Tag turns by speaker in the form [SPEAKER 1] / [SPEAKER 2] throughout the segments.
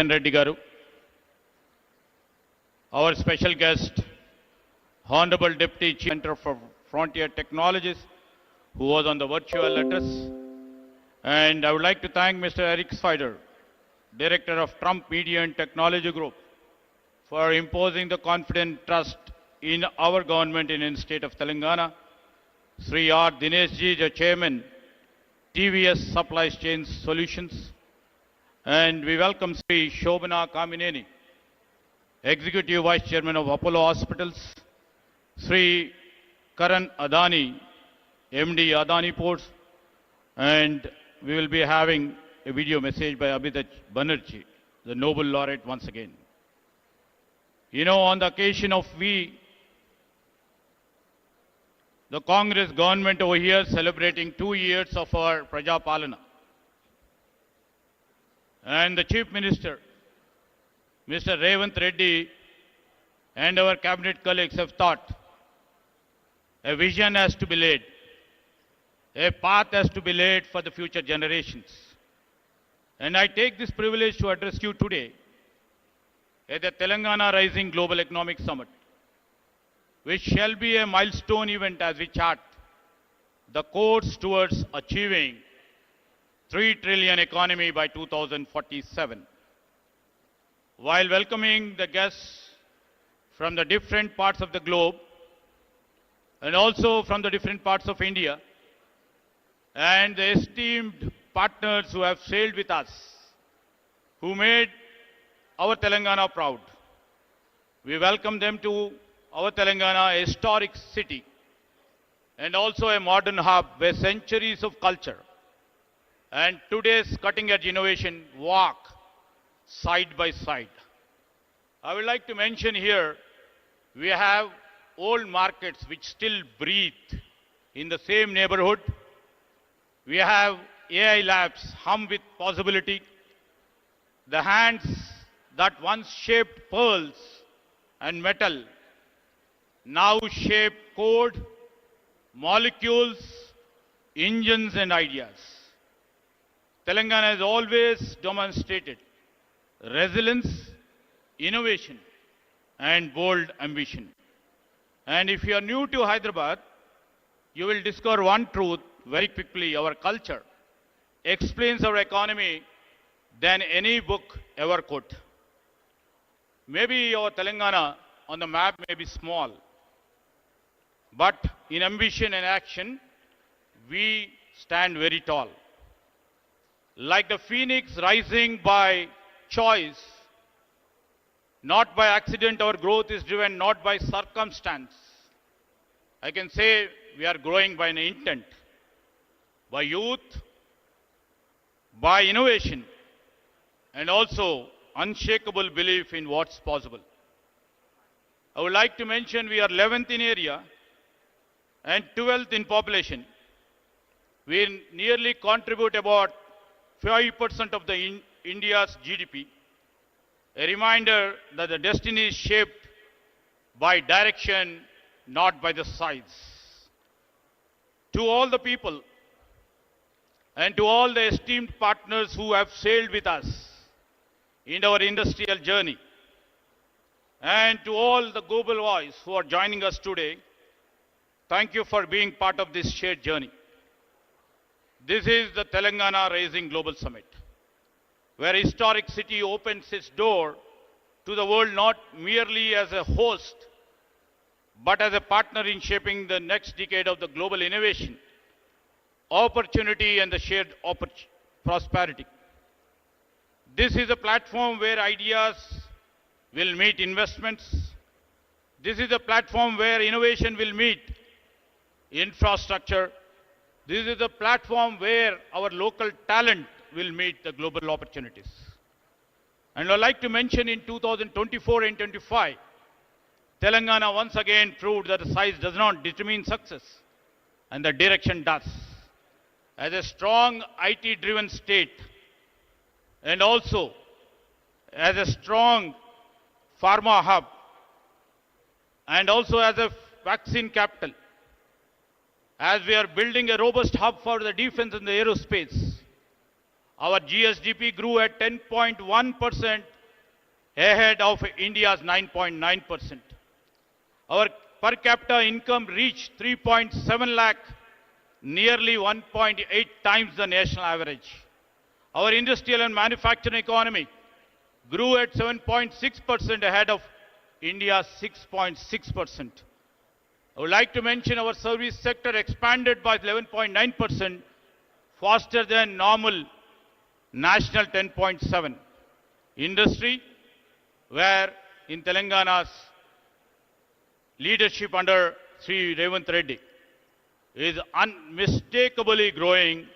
[SPEAKER 1] Reddy Garu, our special guest, Honorable Deputy Chief Center for Frontier Technologies, who was on the virtual letters. And I would like to thank Mr. Eric Spider, Director of Trump Media and Technology Group, for imposing the confident trust in our government in the state of Telangana. Sri R. Dineshji, the Chairman, TVS Supply Chain Solutions. And we welcome Sri Shobana Kamineni, Executive Vice Chairman of Apollo Hospitals, Sri Karan Adani, MD Adani Ports, and we will be having a video message by Abhijit Banerjee, the Nobel Laureate once again. You know, on the occasion of the Congress government over here celebrating 2 years of our Praja Palana. And the Chief Minister, Mr. Revant Reddy, and our cabinet colleagues have thought a vision has to be laid, a path has to be laid for the future generations. And I take this privilege to address you today at the Telangana Rising Global Economic Summit, which shall be a milestone event as we chart the course towards achieving 3 trillion economy by 2047. While welcoming the guests from the different parts of the globe and also from the different parts of India and the esteemed partners who have sailed with us, who made our Telangana proud, we welcome them to our Telangana, a historic city and also a modern hub where centuries of culture and today's cutting-edge innovation walk side by side. I would like to mention here, we have old markets which still breathe in the same neighborhood. We have AI labs hum with possibility. The hands that once shaped pearls and metal now shape code, molecules, engines and ideas. Telangana has always demonstrated resilience, innovation and bold ambition. And if you are new to Hyderabad, you will discover one truth very quickly. Our culture explains our economy than any book ever could. Maybe our Telangana on the map may be small, but in ambition and action, we stand very tall. Like the phoenix rising by choice, not by accident, our growth is driven not by circumstance. I can say we are growing by an intent, by youth, by innovation, and also unshakable belief in what's possible. I would like to mention we are 11th in area and 12th in population. We nearly contribute about 5% of India's GDP. A reminder that the destiny is shaped by direction, not by the size. To all the people and to all the esteemed partners who have sailed with us in our industrial journey, and to all the global voice who are joining us today, thank you for being part of this shared journey. This is the Telangana Rising Global Summit, where a historic city opens its door to the world not merely as a host, but as a partner in shaping the next decade of the global innovation, opportunity and the shared prosperity. This is a platform where ideas will meet investments. This is a platform where innovation will meet infrastructure. This is a platform where our local talent will meet the global opportunities. And I'd like to mention in 2024 and 25, Telangana once again proved that the size does not determine success, and the direction does. As a strong IT-driven state, and also as a strong pharma hub, and also as a vaccine capital, as we are building a robust hub for the defense and the aerospace, Our GSDP grew at 10.1% ahead of India's 9.9%. Our per capita income reached 3.7 lakh, nearly 1.8 times the national average. Our industrial and manufacturing economy grew at 7.6% ahead of India's 6.6%. I would like to mention our service sector expanded by 11.9%, faster than normal national 10.7. Industry, where in Telangana's leadership under Sri Revanth Reddy, is unmistakably growing,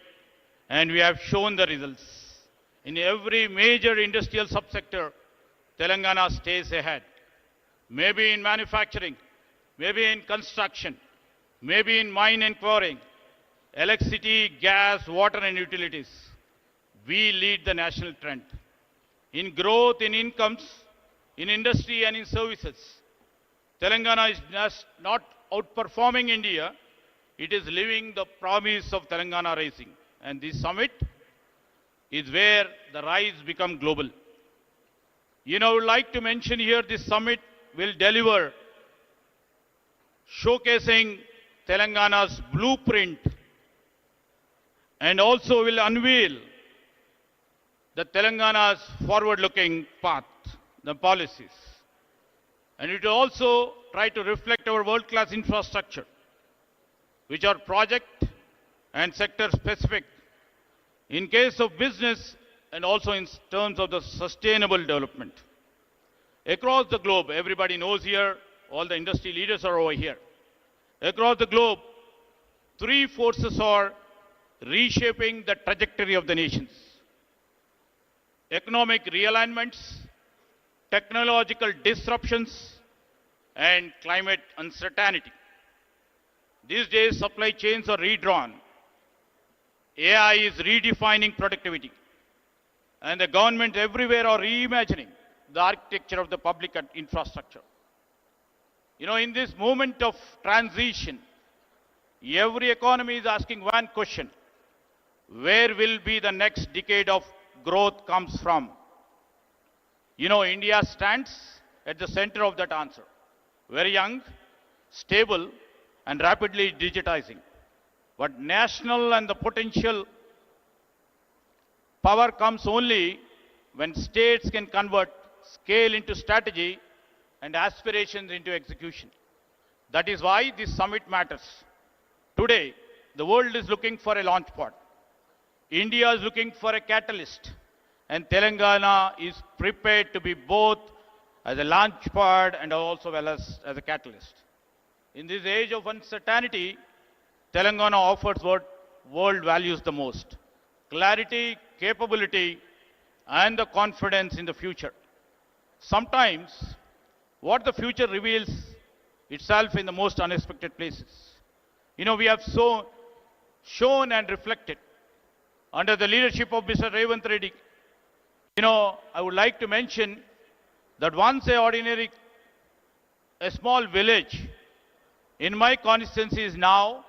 [SPEAKER 1] and we have shown the results. In every major industrial subsector, Telangana stays ahead. Maybe in manufacturing, maybe in construction, maybe in mine and quarrying, electricity, gas, water and utilities. We lead the national trend. In growth, in incomes, in industry and in services, Telangana is just not outperforming India, it is living the promise of Telangana rising. And this summit is where the rise become global. I would like to mention here this summit will deliver showcasing Telangana's blueprint and also will unveil the Telangana's forward-looking path, the policies. And it will also try to reflect our world-class infrastructure, which are project and sector specific in case of business and also in terms of the sustainable development. Across the globe, everybody knows here, all the industry leaders are over here. Across the globe, three forces are reshaping the trajectory of the nations: economic realignments, technological disruptions, and climate uncertainty. These days, supply chains are redrawn. AI is redefining productivity. And the government everywhere are reimagining the architecture of the public infrastructure. In this moment of transition, every economy is asking one question: where will be the next decade of growth comes from? India stands at the center of that answer. Very young, stable, and rapidly digitizing. But national and the potential power comes only when states can convert scale into strategy and aspirations into execution. That is why this summit matters. Today, the world is looking for a launch pad. India is looking for a catalyst. And Telangana is prepared to be both as a launch pad and also well as a catalyst. In this age of uncertainty, Telangana offers what world values the most: clarity, capability, and the confidence in the future. Sometimes, what the future reveals itself in the most unexpected places. We have shown and reflected under the leadership of Mr. Revanth Reddy. I would like to mention that once a small village in my constituency is now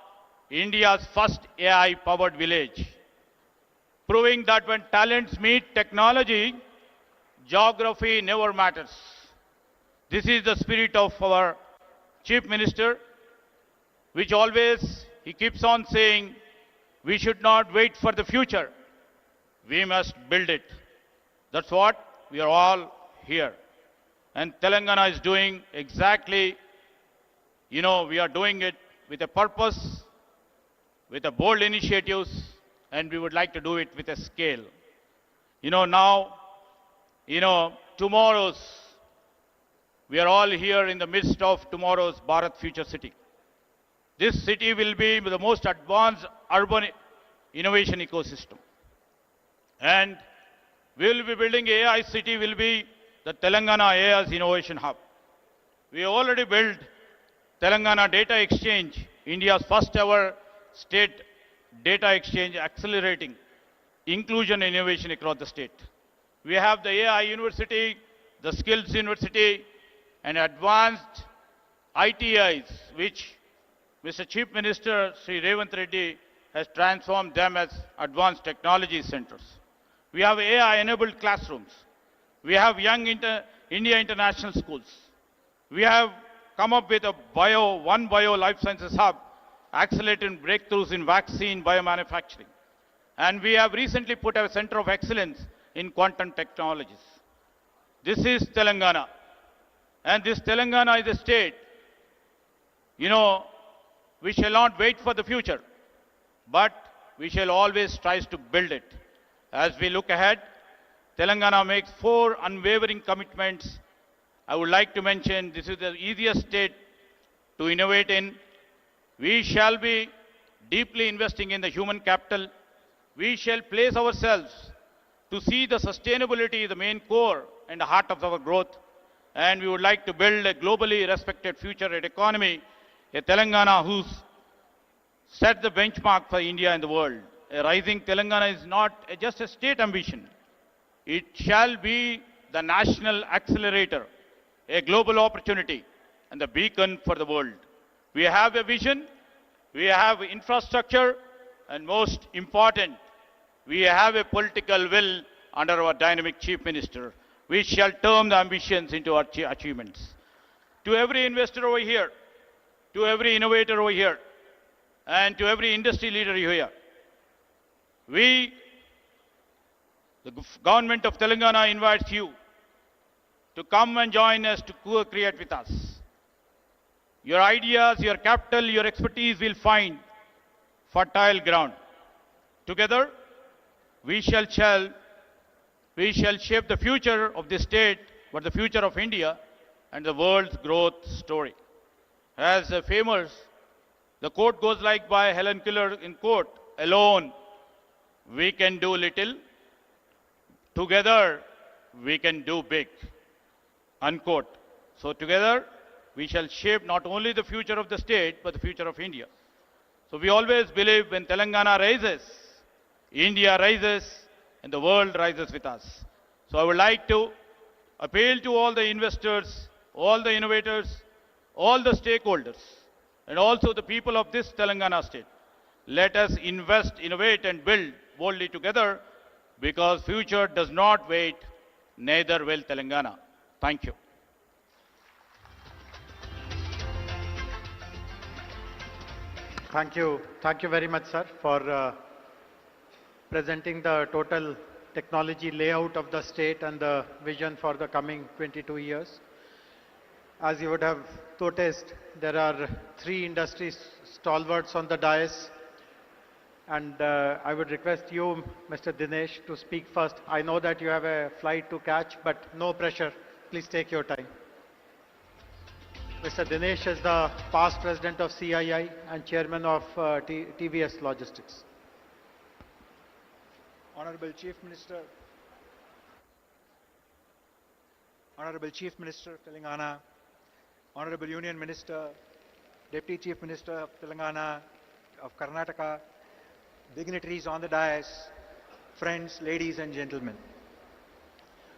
[SPEAKER 1] India's first AI-powered village, proving that when talents meet technology, geography never matters. This is the spirit of our Chief Minister, which always he keeps on saying, we should not wait for the future, we must build it. That's what we are all here. And Telangana is doing exactly, we are doing it with a purpose, with a bold initiatives, and we would like to do it with a scale. Tomorrow's, we are all here in the midst of tomorrow's Bharat Future City. This city will be the most advanced urban innovation ecosystem. And we will be building AI city, will be the Telangana AI's innovation hub. We already built Telangana Data Exchange, India's first ever state data exchange, accelerating inclusion and innovation across the state. We have the AI University, the Skills University, and advanced ITIs, which Mr. Chief Minister Sri Revanth Reddy has transformed them as advanced technology centers. We have AI-enabled classrooms. We have India International Schools. We have come up with a one bio life sciences hub, accelerating breakthroughs in vaccine biomanufacturing. And we have recently put a center of excellence in quantum technologies. This is Telangana. And this Telangana is a state, we shall not wait for the future, but we shall always try to build it. As we look ahead, Telangana makes 4 unwavering commitments. I would like to mention this is the easiest state to innovate in. We shall be deeply investing in the human capital. We shall place ourselves to see the sustainability, the main core and the heart of our growth. And we would like to build a globally respected future economy, a Telangana who's set the benchmark for India and the world. A rising Telangana is not just a state ambition. It shall be the national accelerator, a global opportunity, and the beacon for the world. We have a vision, we have infrastructure, and most important, we have a political will under our dynamic Chief Minister. We shall turn the ambitions into our achievements. To every investor over here, to every innovator over here, and to every industry leader here, the government of Telangana invites you to come and join us to co-create with us. Your ideas, your capital, your expertise will find fertile ground. Together, we shall shape the future of this state, but the future of India and the world's growth story. As the quote goes like by Helen Keller in quote, alone we can do little, together we can do big, unquote. So together we shall shape not only the future of the state, but the future of India. So we always believe when Telangana rises, India rises, and the world rises with us. So I would like to appeal to all the investors, all the innovators, all the stakeholders, and also the people of this Telangana state. Let us invest, innovate, and build boldly together, because future does not wait, neither will Telangana. Thank you.
[SPEAKER 2] Thank you. Thank you very much, sir, for presenting the total technology layout of the state and the vision for the coming 22 years. As you would have noticed, there are 3 industry stalwarts on the dais. And I would request you, Mr. Dinesh, to speak first. I know that you have a flight to catch, but no pressure. Please take your time. Mr. Dinesh is the past president of CII and chairman of TVS Logistics.
[SPEAKER 3] Honorable Chief Minister of Telangana, Honorable Union Minister, Deputy Chief Minister of Telangana, of Karnataka, dignitaries on the dais, friends, ladies and gentlemen.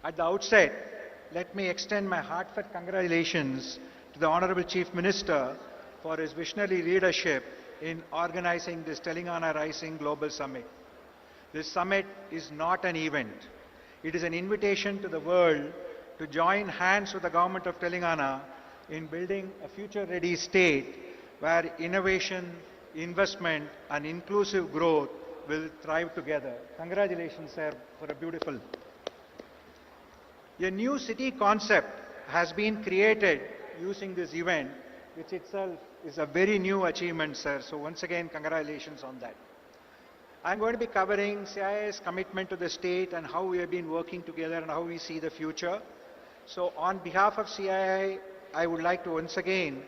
[SPEAKER 3] At the outset, let me extend my heartfelt congratulations to the Honorable Chief Minister for his visionary leadership in organizing this Telangana Rising Global Summit. This summit is not an event. It is an invitation to the world to join hands with the government of Telangana in building a future-ready state where innovation, investment and inclusive growth will thrive together. Congratulations, sir, for a beautiful. A new city concept has been created using this event, which itself is a very new achievement, sir. So once again, congratulations on that. I'm going to be covering CII's commitment to the state and how we have been working together and how we see the future. So on behalf of CII, I would like to once again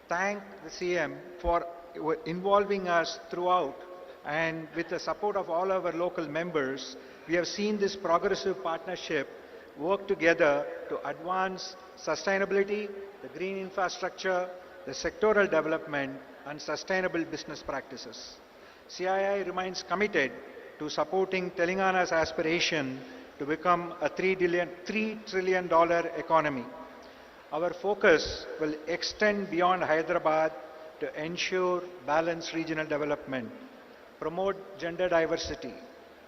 [SPEAKER 3] thank the CM for involving us throughout, and with the support of all our local members, we have seen this progressive partnership work together to advance sustainability, the green infrastructure, the sectoral development and sustainable business practices. CII remains committed to supporting Telangana's aspiration to become a $3 trillion economy. Our focus will extend beyond Hyderabad to ensure balanced regional development, promote gender diversity,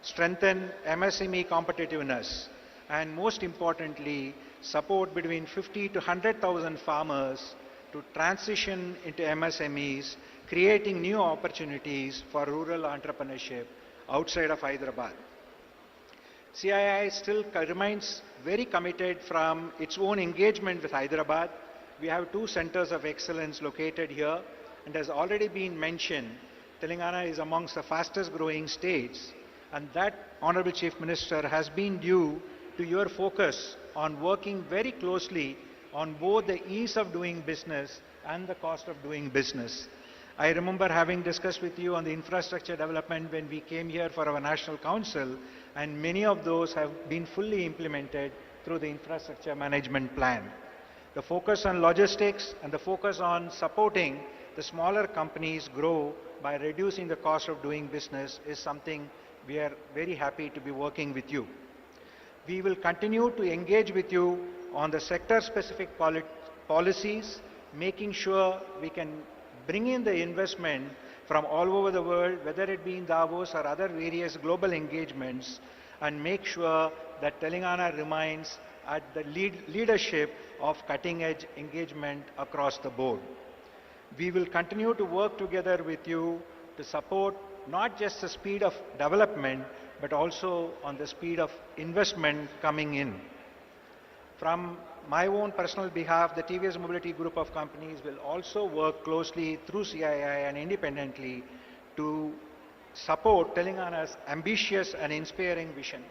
[SPEAKER 3] strengthen MSME competitiveness, and most importantly, support between 50 to 100,000 farmers to transition into MSMEs, creating new opportunities for rural entrepreneurship outside of Hyderabad. CII still remains very committed from its own engagement with Hyderabad. We have two centers of excellence located here, and as already been mentioned, Telangana is amongst the fastest growing states, and that, Honorable Chief Minister, has been due to your focus on working very closely on both the ease of doing business and the cost of doing business. I remember having discussed with you on the infrastructure development when we came here for our National Council, and many of those have been fully implemented through the infrastructure management plan. The focus on logistics and the focus on supporting the smaller companies grow by reducing the cost of doing business is something we are very happy to be working with you. We will continue to engage with you on the sector-specific policies, making sure we can bring in the investment from all over the world, whether it be in Davos or other various global engagements, and make sure that Telangana remains at the leadership of cutting-edge engagement across the board. We will continue to work together with you to support not just the speed of development, but also on the speed of investment coming in. From my own personal behalf, the TVS Mobility Group of companies will also work closely through CII and independently to support Telangana's ambitious and inspiring vision.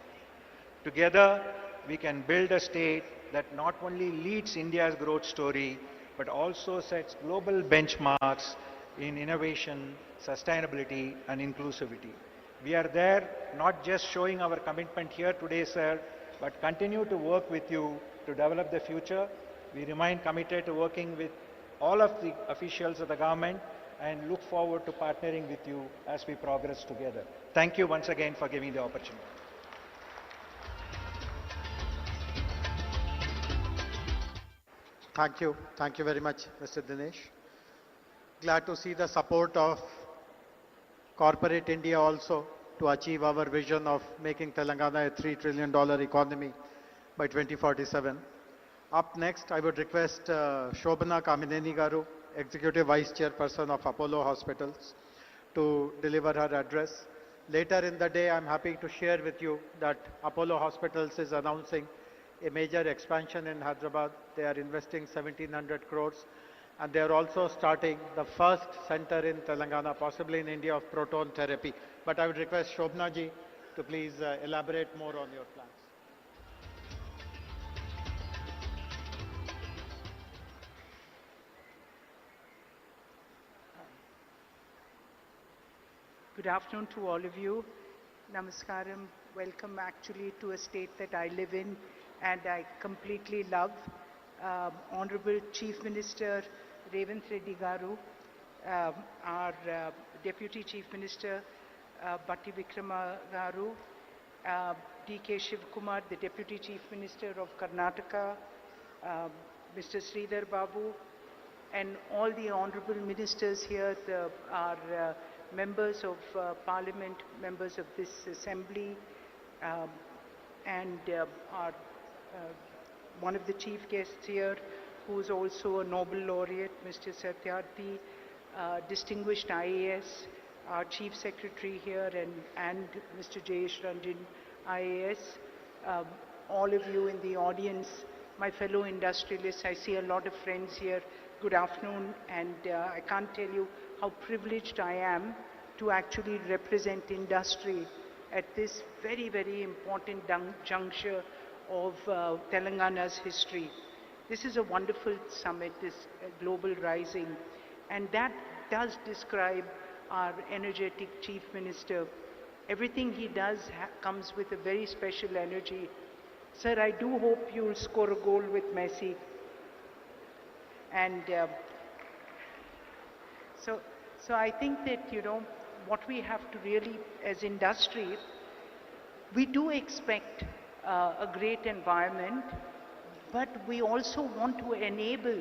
[SPEAKER 3] Together, we can build a state that not only leads India's growth story, but also sets global benchmarks in innovation, sustainability, and inclusivity. We are there not just showing our commitment here today, sir, but continue to work with you to develop the future. We remain committed to working with all of the officials of the government and look forward to partnering with you as we progress together. Thank you once again for giving the opportunity.
[SPEAKER 2] Thank you. Thank you very much, Mr. Dinesh. Glad to see the support of corporate India also to achieve our vision of making Telangana a $3 trillion economy by 2047. Up next, I would request Shobhana Kamineni Garu, Executive Vice Chairperson of Apollo Hospitals, to deliver her address. Later in the day, I'm happy to share with you that Apollo Hospitals is announcing a major expansion in Hyderabad. They are investing 1,700 crores, and they are also starting the first center in Telangana, possibly in India, of proton therapy. But I would request Shobhana ji to please elaborate more on your plans.
[SPEAKER 4] Good afternoon to all of you. Namaskaram. Welcome actually to a state that I live in and I completely love. Honorable Chief Minister Revanth Reddy Garu, our Deputy Chief Minister Batti Vikrama Garu, D.K. Shivkumar, the Deputy Chief Minister of Karnataka, Mr. Sridhar Babu, and all the honorable ministers here, our members of Parliament, members of this Assembly, and our one of the chief guests here, who is also a Nobel laureate, Mr. Satyarthi, distinguished IAS, our Chief Secretary here, and Mr. Jayesh Ranjan, IAS, all of you in the audience, my fellow industrialists. I see a lot of friends here. Good afternoon, and I can't tell you how privileged I am to actually represent industry at this very, very important juncture of Telangana's history. This is a wonderful summit, this Global Rising, and that does describe our energetic Chief Minister. Everything he does comes with a very special energy. Sir, I do hope you'll score a goal with Messi. And so I think that, you know, what we have to really, as industry, we do expect a great environment, but we also want to enable,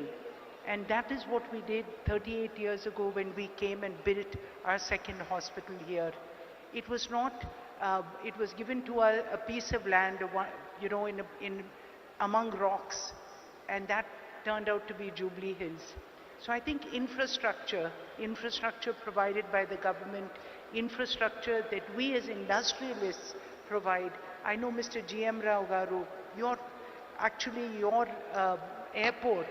[SPEAKER 4] and that is what we did 38 years ago when we came and built our second hospital here. It was not It was given to a piece of land, among rocks, and that turned out to be Jubilee Hills. So I think infrastructure provided by the government, infrastructure that we as industrialists provide. I know Mr. G.M. Rao Garu, your airport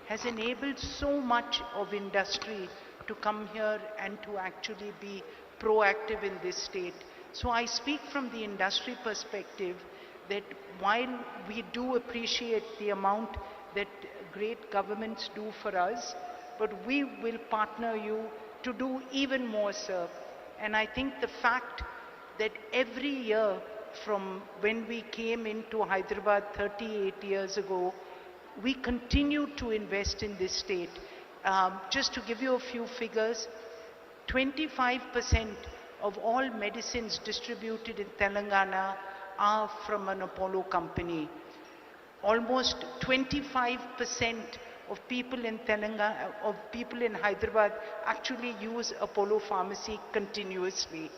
[SPEAKER 4] has enabled so much of industry to come here and to actually be proactive in this state. So I speak from the industry perspective that while we do appreciate the amount that great governments do for us, but we will partner you to do even more, sir. And I think the fact that every year from when we came into Hyderabad 38 years ago, we continue to invest in this state. Just to give you a few figures, 25% of all medicines distributed in Telangana are from an Apollo company. Almost 25% of people in Telangana, of people in Hyderabad actually use Apollo Pharmacy continuously.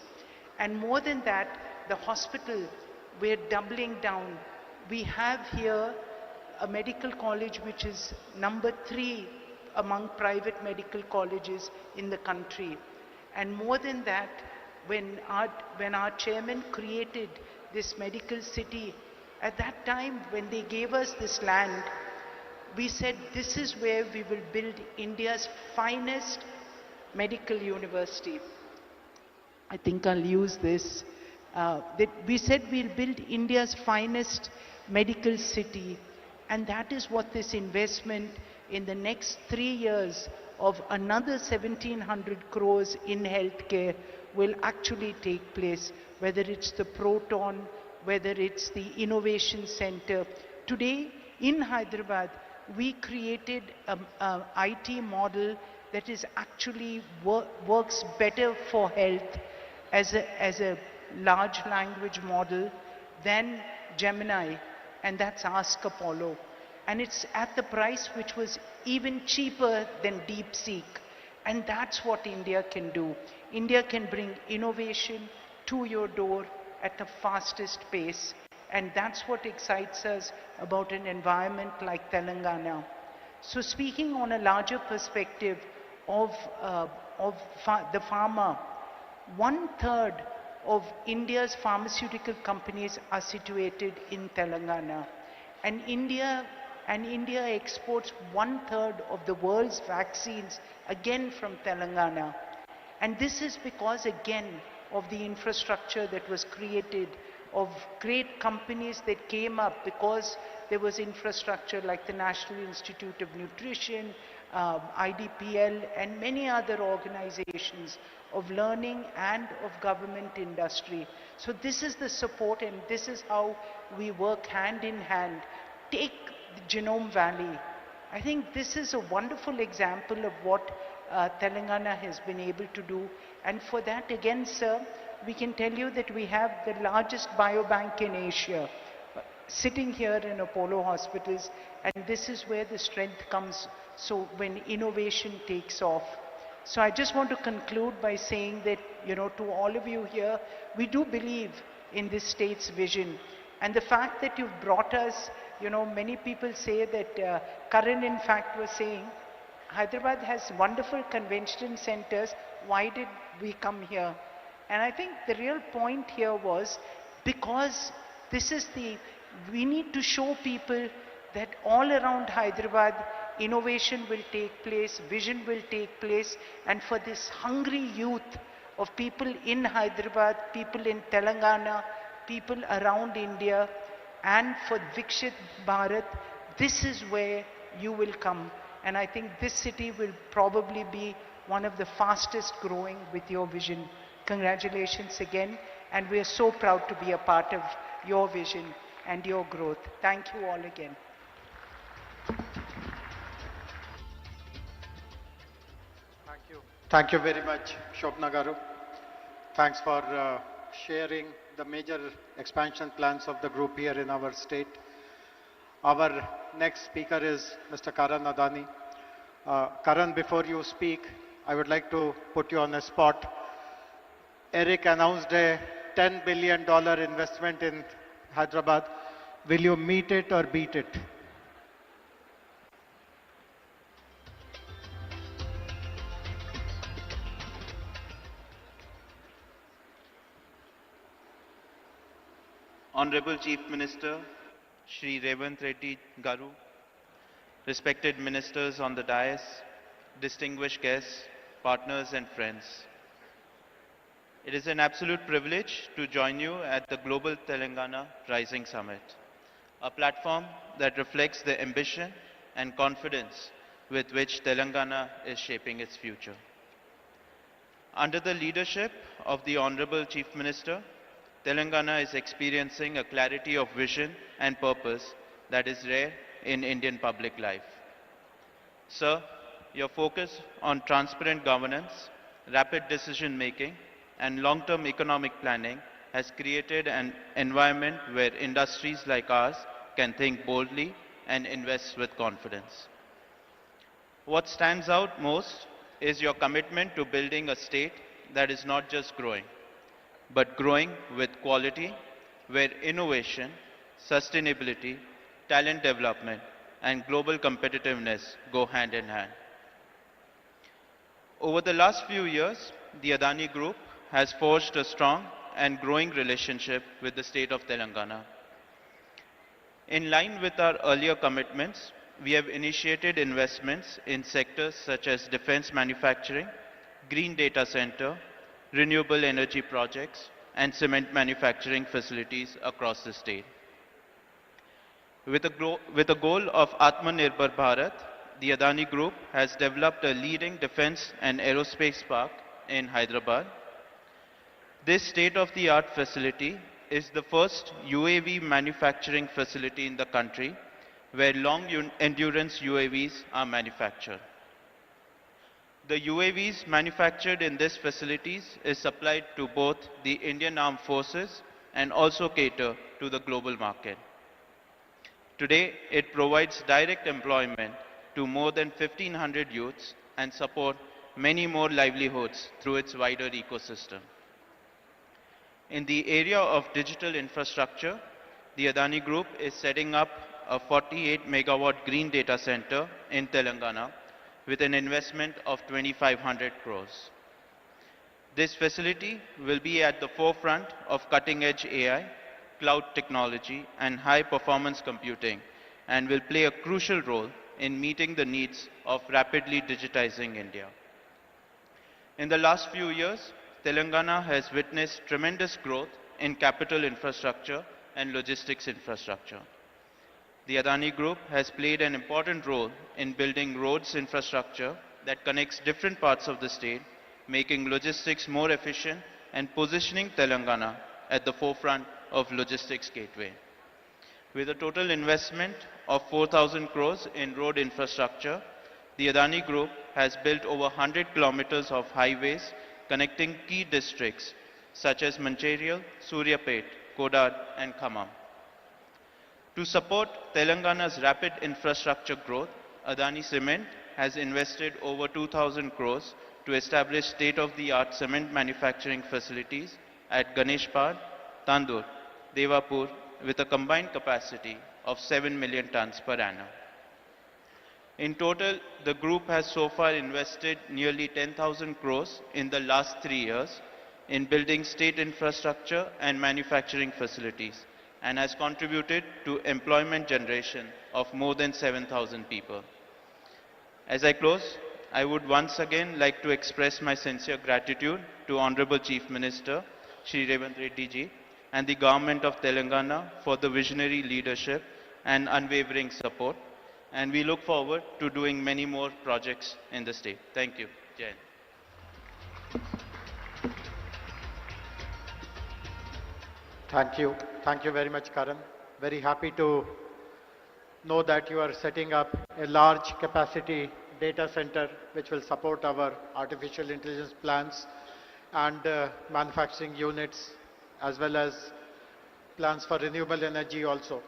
[SPEAKER 4] And more than that, the hospital, we're doubling down. We have here a medical college which is number 3 among private medical colleges in the country. And more than that, when our chairman created this medical city, at that time when they gave us this land, we said this is where we will build India's finest medical university. I think I'll use this. That we said we'll build India's finest medical city, and that is what this investment in the next 3 years of another 1700 crores in healthcare will actually take place, whether it's the Proton, whether it's the Innovation Center. Today in Hyderabad, we created an IT model that is actually works better for health as a large language model than Gemini, and that's Ask Apollo. And it's at the price which was even cheaper than DeepSeek. And that's what India can do. India can bring innovation to your door at the fastest pace. And that's what excites us about an environment like Telangana. So speaking on a larger perspective of the pharma, 1/3 of India's pharmaceutical companies are situated in Telangana. And India exports 1/3 of the world's vaccines again from Telangana. And this is because again of the infrastructure that was created, of great companies that came up because there was infrastructure like the National Institute of Nutrition, IDPL, and many other organizations of learning and of government industry. So this is the support, and this is how we work hand in hand. Take the Genome Valley. I think this is a wonderful example of what Telangana has been able to do. And for that, again, sir, we can tell you that we have the largest biobank in Asia sitting here in Apollo hospitals, and this is where the strength comes. So when innovation takes off. So I just want to conclude by saying that, to all of you here, we do believe in this state's vision. And the fact that you've brought us, many people say that, Karan in fact was saying, Hyderabad has wonderful convention centers, why did we come here? And I think the real point here was, because we need to show people that all around Hyderabad, innovation will take place, vision will take place, and for this hungry youth of people in Hyderabad, people in Telangana, people around India, and for Vikshit Bharat, this is where you will come. And I think this city will probably be one of the fastest growing with your vision. Congratulations again, and we are so proud to be a part of your vision and your growth. Thank you all again.
[SPEAKER 2] Thank you very much, Shobna Garu. Thanks for sharing the major expansion plans of the group here in our state. Our next speaker is Mr. Karan Adani. Karan, before you speak, I would like to put you on a spot. Eric announced a $10 billion investment in Hyderabad. Will you meet it or beat it?
[SPEAKER 5] Honorable Chief Minister, Shri Revant Reddy Garu, respected ministers on the dais, distinguished guests, partners and friends. It is an absolute privilege to join you at the Global Telangana Rising Summit, a platform that reflects the ambition and confidence with which Telangana is shaping its future. Under the leadership of the Honorable Chief Minister, Telangana is experiencing a clarity of vision and purpose that is rare in Indian public life. Sir, your focus on transparent governance, rapid decision making, and long-term economic planning has created an environment where industries like ours can think boldly and invest with confidence. What stands out most is your commitment to building a state that is not just growing, but growing with quality, where innovation, sustainability, talent development, and global competitiveness go hand in hand. Over the last few years, the Adani Group has forged a strong and growing relationship with the state of Telangana. In line with our earlier commitments, we have initiated investments in sectors such as defense manufacturing, green data center, renewable energy projects, and cement manufacturing facilities across the state. With a goal of Atmanirbhar Bharat, the Adani Group has developed a leading defense and aerospace park in Hyderabad. This state-of-the-art facility is the first UAV manufacturing facility in the country where long-endurance UAVs are manufactured. The UAVs manufactured in these facilities is supplied to both the Indian Armed Forces and also cater to the global market. Today, it provides direct employment to more than 1,500 youths and support many more livelihoods through its wider ecosystem. In the area of digital infrastructure, the Adani Group is setting up a 48 megawatt green data center in Telangana with an investment of 2,500 crores. This facility will be at the forefront of cutting-edge AI, cloud technology, and high-performance computing, and will play a crucial role in meeting the needs of rapidly digitizing India. In the last few years, Telangana has witnessed tremendous growth in capital infrastructure and logistics infrastructure. The Adani Group has played an important role in building roads infrastructure that connects different parts of the state, making logistics more efficient and positioning Telangana at the forefront of logistics gateway. With a total investment of 4,000 crores in road infrastructure, the Adani Group has built over 100 kilometers of highways connecting key districts such as Mancherial, Suryapet, Kodad, and Khammam. To support Telangana's rapid infrastructure growth, Adani Cement has invested over 2,000 crores to establish state-of-the-art cement manufacturing facilities at Ganeshpad, Tandur, Devapur, with a combined capacity of 7 million tons per annum. In total, the group has so far invested nearly 10,000 crores in the last 3 years in building state infrastructure and manufacturing facilities, and has contributed to employment generation of more than 7,000 people. As I close, I would once again like to express my sincere gratitude to Honorable Chief Minister, Shri Revant Reddy ji, and the Government of Telangana for the visionary leadership and unwavering support. And we look forward to doing many more projects in the state. Thank you. Jai Hind.
[SPEAKER 2] Thank you. Thank you very much, Karan. Very happy to know that you are setting up a large capacity data center which will support our artificial intelligence plans and manufacturing units, as well as plans for renewable energy also.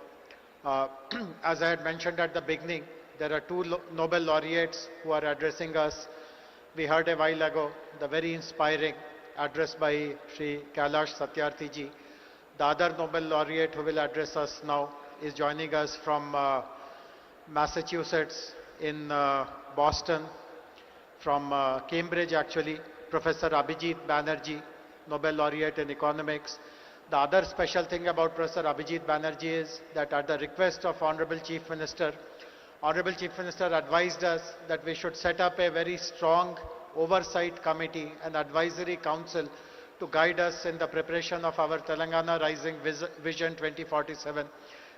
[SPEAKER 2] As I had mentioned at the beginning, there are two Nobel laureates who are addressing us. We heard a while ago the very inspiring address by Shri Kailash Satyarthi ji. The other Nobel laureate who will address us now is joining us from Massachusetts in Boston, from Cambridge actually, Professor Abhijit Banerjee, Nobel laureate in economics. The other special thing about Professor Abhijit Banerjee is that at the request of Honorable Chief Minister advised us that we should set up a very strong oversight committee and advisory council to guide us in the preparation of our Telangana Rising Vision 2047.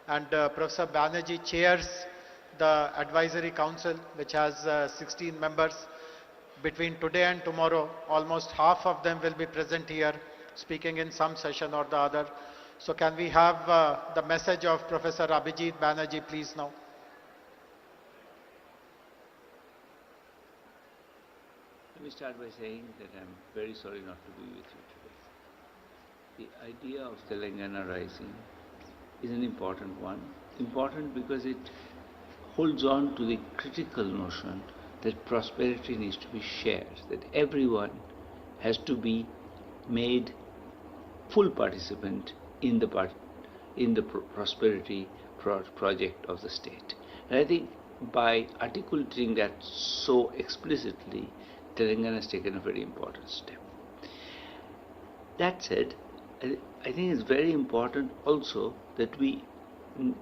[SPEAKER 2] And Professor Banerjee chairs the advisory council, which has 16 members. Between today and tomorrow, almost half of them will be present here, speaking in some session or the other. So can we have the message of Professor Abhijit Banerjee, please, now?
[SPEAKER 6] Let me start by saying that I'm very sorry not to be with you today. The idea of Telangana Rising is an important one. Important because it holds on to the critical notion that prosperity needs to be shared, that everyone has to be made full participant in the prosperity project of the state. And I think by articulating that so explicitly, Telangana has taken a very important step. That said, I think it's very important also that we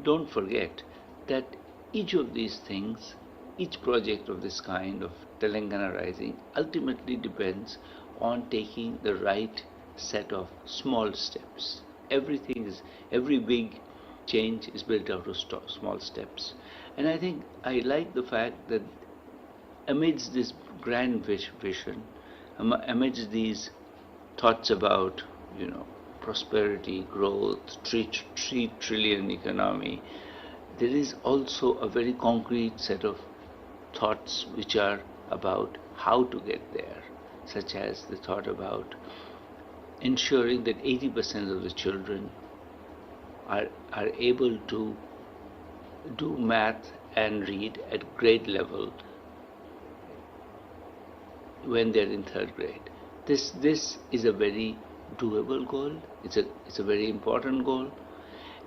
[SPEAKER 6] don't forget that each of these things, each project of this kind of Telangana Rising ultimately depends on taking the right set of small steps. Every big change is built out of small steps. And I think I like the fact that amidst this grand vision, amidst these thoughts about, prosperity, growth, 3 trillion economy, there is also a very concrete set of thoughts which are about how to get there, such as the thought about ensuring that 80% of the children are able to do math and read at grade level when they're in 3rd grade. This is a very doable goal. It's a very important goal,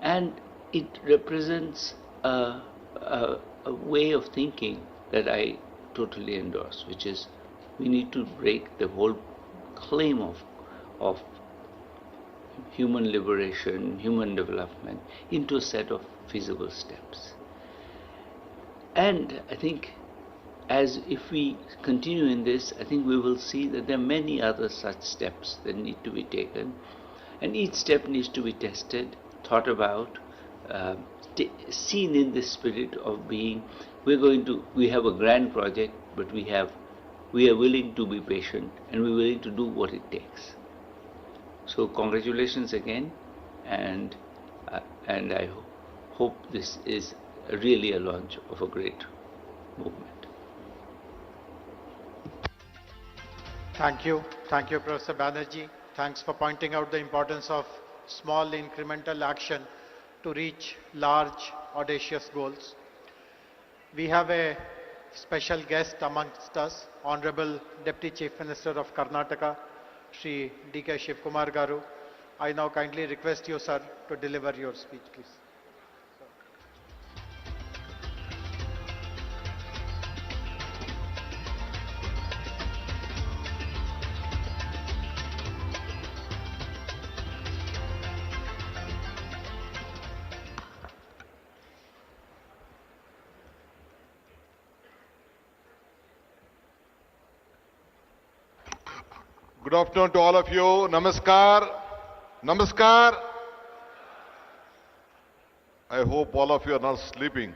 [SPEAKER 6] and it represents a way of thinking that I totally endorse, which is we need to break the whole claim of human liberation, human development into a set of feasible steps. And I think if we continue in this, I think we will see that there are many other such steps that need to be taken, and each step needs to be tested, thought about, seen in the spirit of being, we have a grand project, but we are willing to be patient and we're willing to do what it takes. So congratulations again, and I hope this is really a launch of a great movement.
[SPEAKER 2] Thank you, Professor Banerjee. Thanks for pointing out the importance of small incremental action to reach large, audacious goals. We have a special guest amongst us, Honorable Deputy Chief Minister of Karnataka, Shri D.K. Shivkumar Garu. I now kindly request you, sir, to deliver your speech, please.
[SPEAKER 7] Good afternoon to all of you. Namaskar. Namaskar. I hope all of you are not sleeping.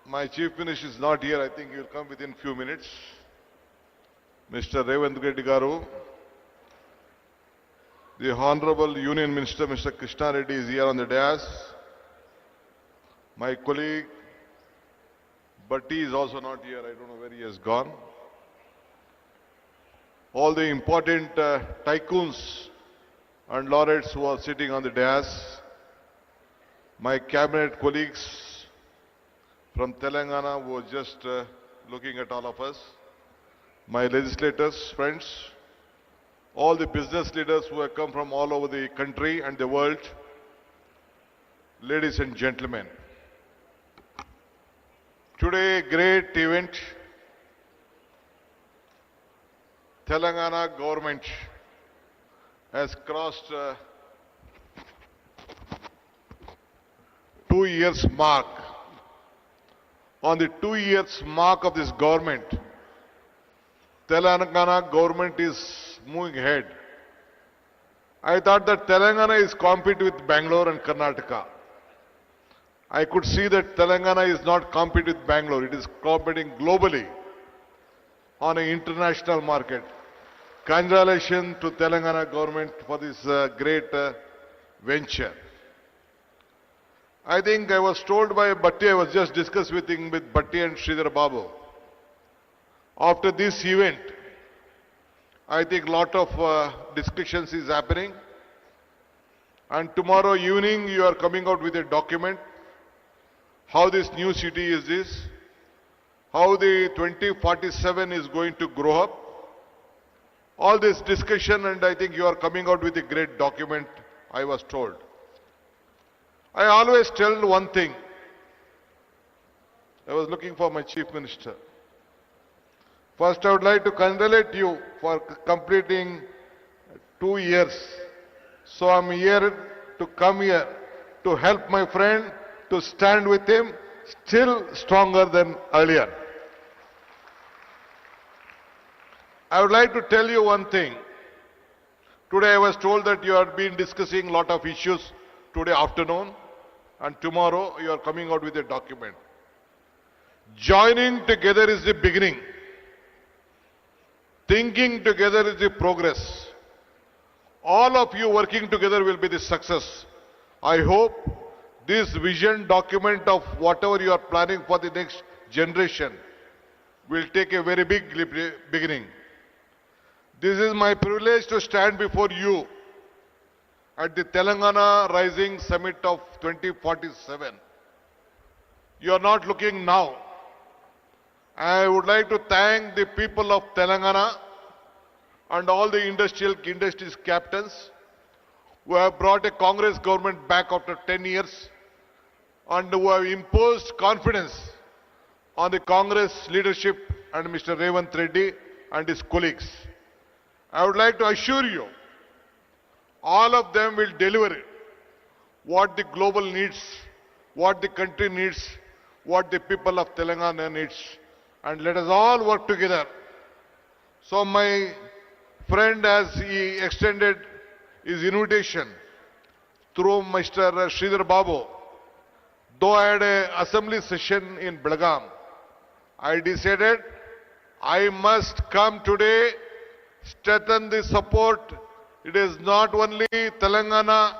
[SPEAKER 7] My Chief Minister is not here. I think he will come within few minutes. Mr. Revant Reddy Garu. The Honorable Union Minister, Mr. Krishna Reddy, is here on the dais. My colleague, Bhatti, is also not here. I don't know where he has gone. All the important tycoons and laureates who are sitting on the dais, my cabinet colleagues from Telangana who are just looking at all of us, my legislators, friends, all the business leaders who have come from all over the country and the world, ladies and gentlemen. Today, a great event. Telangana government has crossed 2 years mark. On the 2 years mark of this government, Telangana government is moving ahead. I thought that Telangana is competing with Bangalore and Karnataka. I could see that Telangana is not competing with Bangalore. It is competing globally on an international market. Congratulations to Telangana government for this great venture. I think I was told by Bhatti, I was just discussing with Bhatti and Sridhar Babu. After this event, I think a lot of discussions is happening. And tomorrow evening you are coming out with a document. How this new city is this, how the 2047 is going to grow up. All this discussion, and I think you are coming out with a great document, I was told. I always tell one thing. I was looking for my Chief Minister. First, I would like to congratulate you for completing 2 years. So I'm here to come here to help my friend, to stand with him, still stronger than earlier. I would like to tell you one thing. Today I was told that you have been discussing a lot of issues today afternoon, and tomorrow you are coming out with a document. Joining together is the beginning. Thinking together is the progress. All of you working together will be the success. I hope this vision document of whatever you are planning for the next generation will take a very big beginning. This is my privilege to stand before you at the Telangana Rising Summit of 2047. You are not looking now. I would like to thank the people of Telangana and all the industries captains who have brought a Congress government back after 10 years and who have imposed confidence on the Congress leadership and Mr. Revanth Reddy and his colleagues. I would like to assure you, all of them will deliver what the global needs, what the country needs, what the people of Telangana needs. And let us all work together. So my friend, as he extended his invitation through Mr. Sridhar Babu, though I had an assembly session in Belgaum, I decided I must come today, strengthen the support. It is not only Telangana,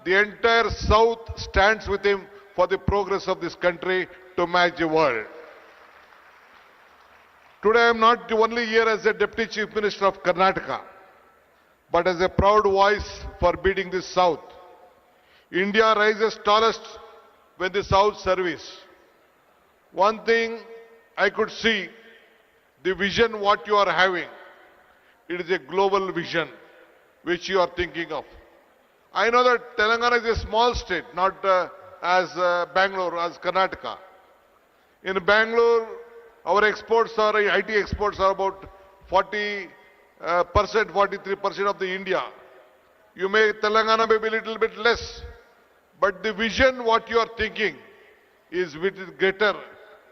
[SPEAKER 7] the entire South stands with him for the progress of this country to match the world. Today I am not only here as a Deputy Chief Minister of Karnataka, but as a proud voice for beating the South. India rises tallest when the South serves. One thing I could see, the vision what you are having, it is a global vision which you are thinking of. I know that Telangana is a small state, not as Bangalore, as Karnataka. In Bangalore, our exports are, IT exports are about 40%, 43% of the India. You may, Telangana may be a little bit less, but the vision what you are thinking is with greater,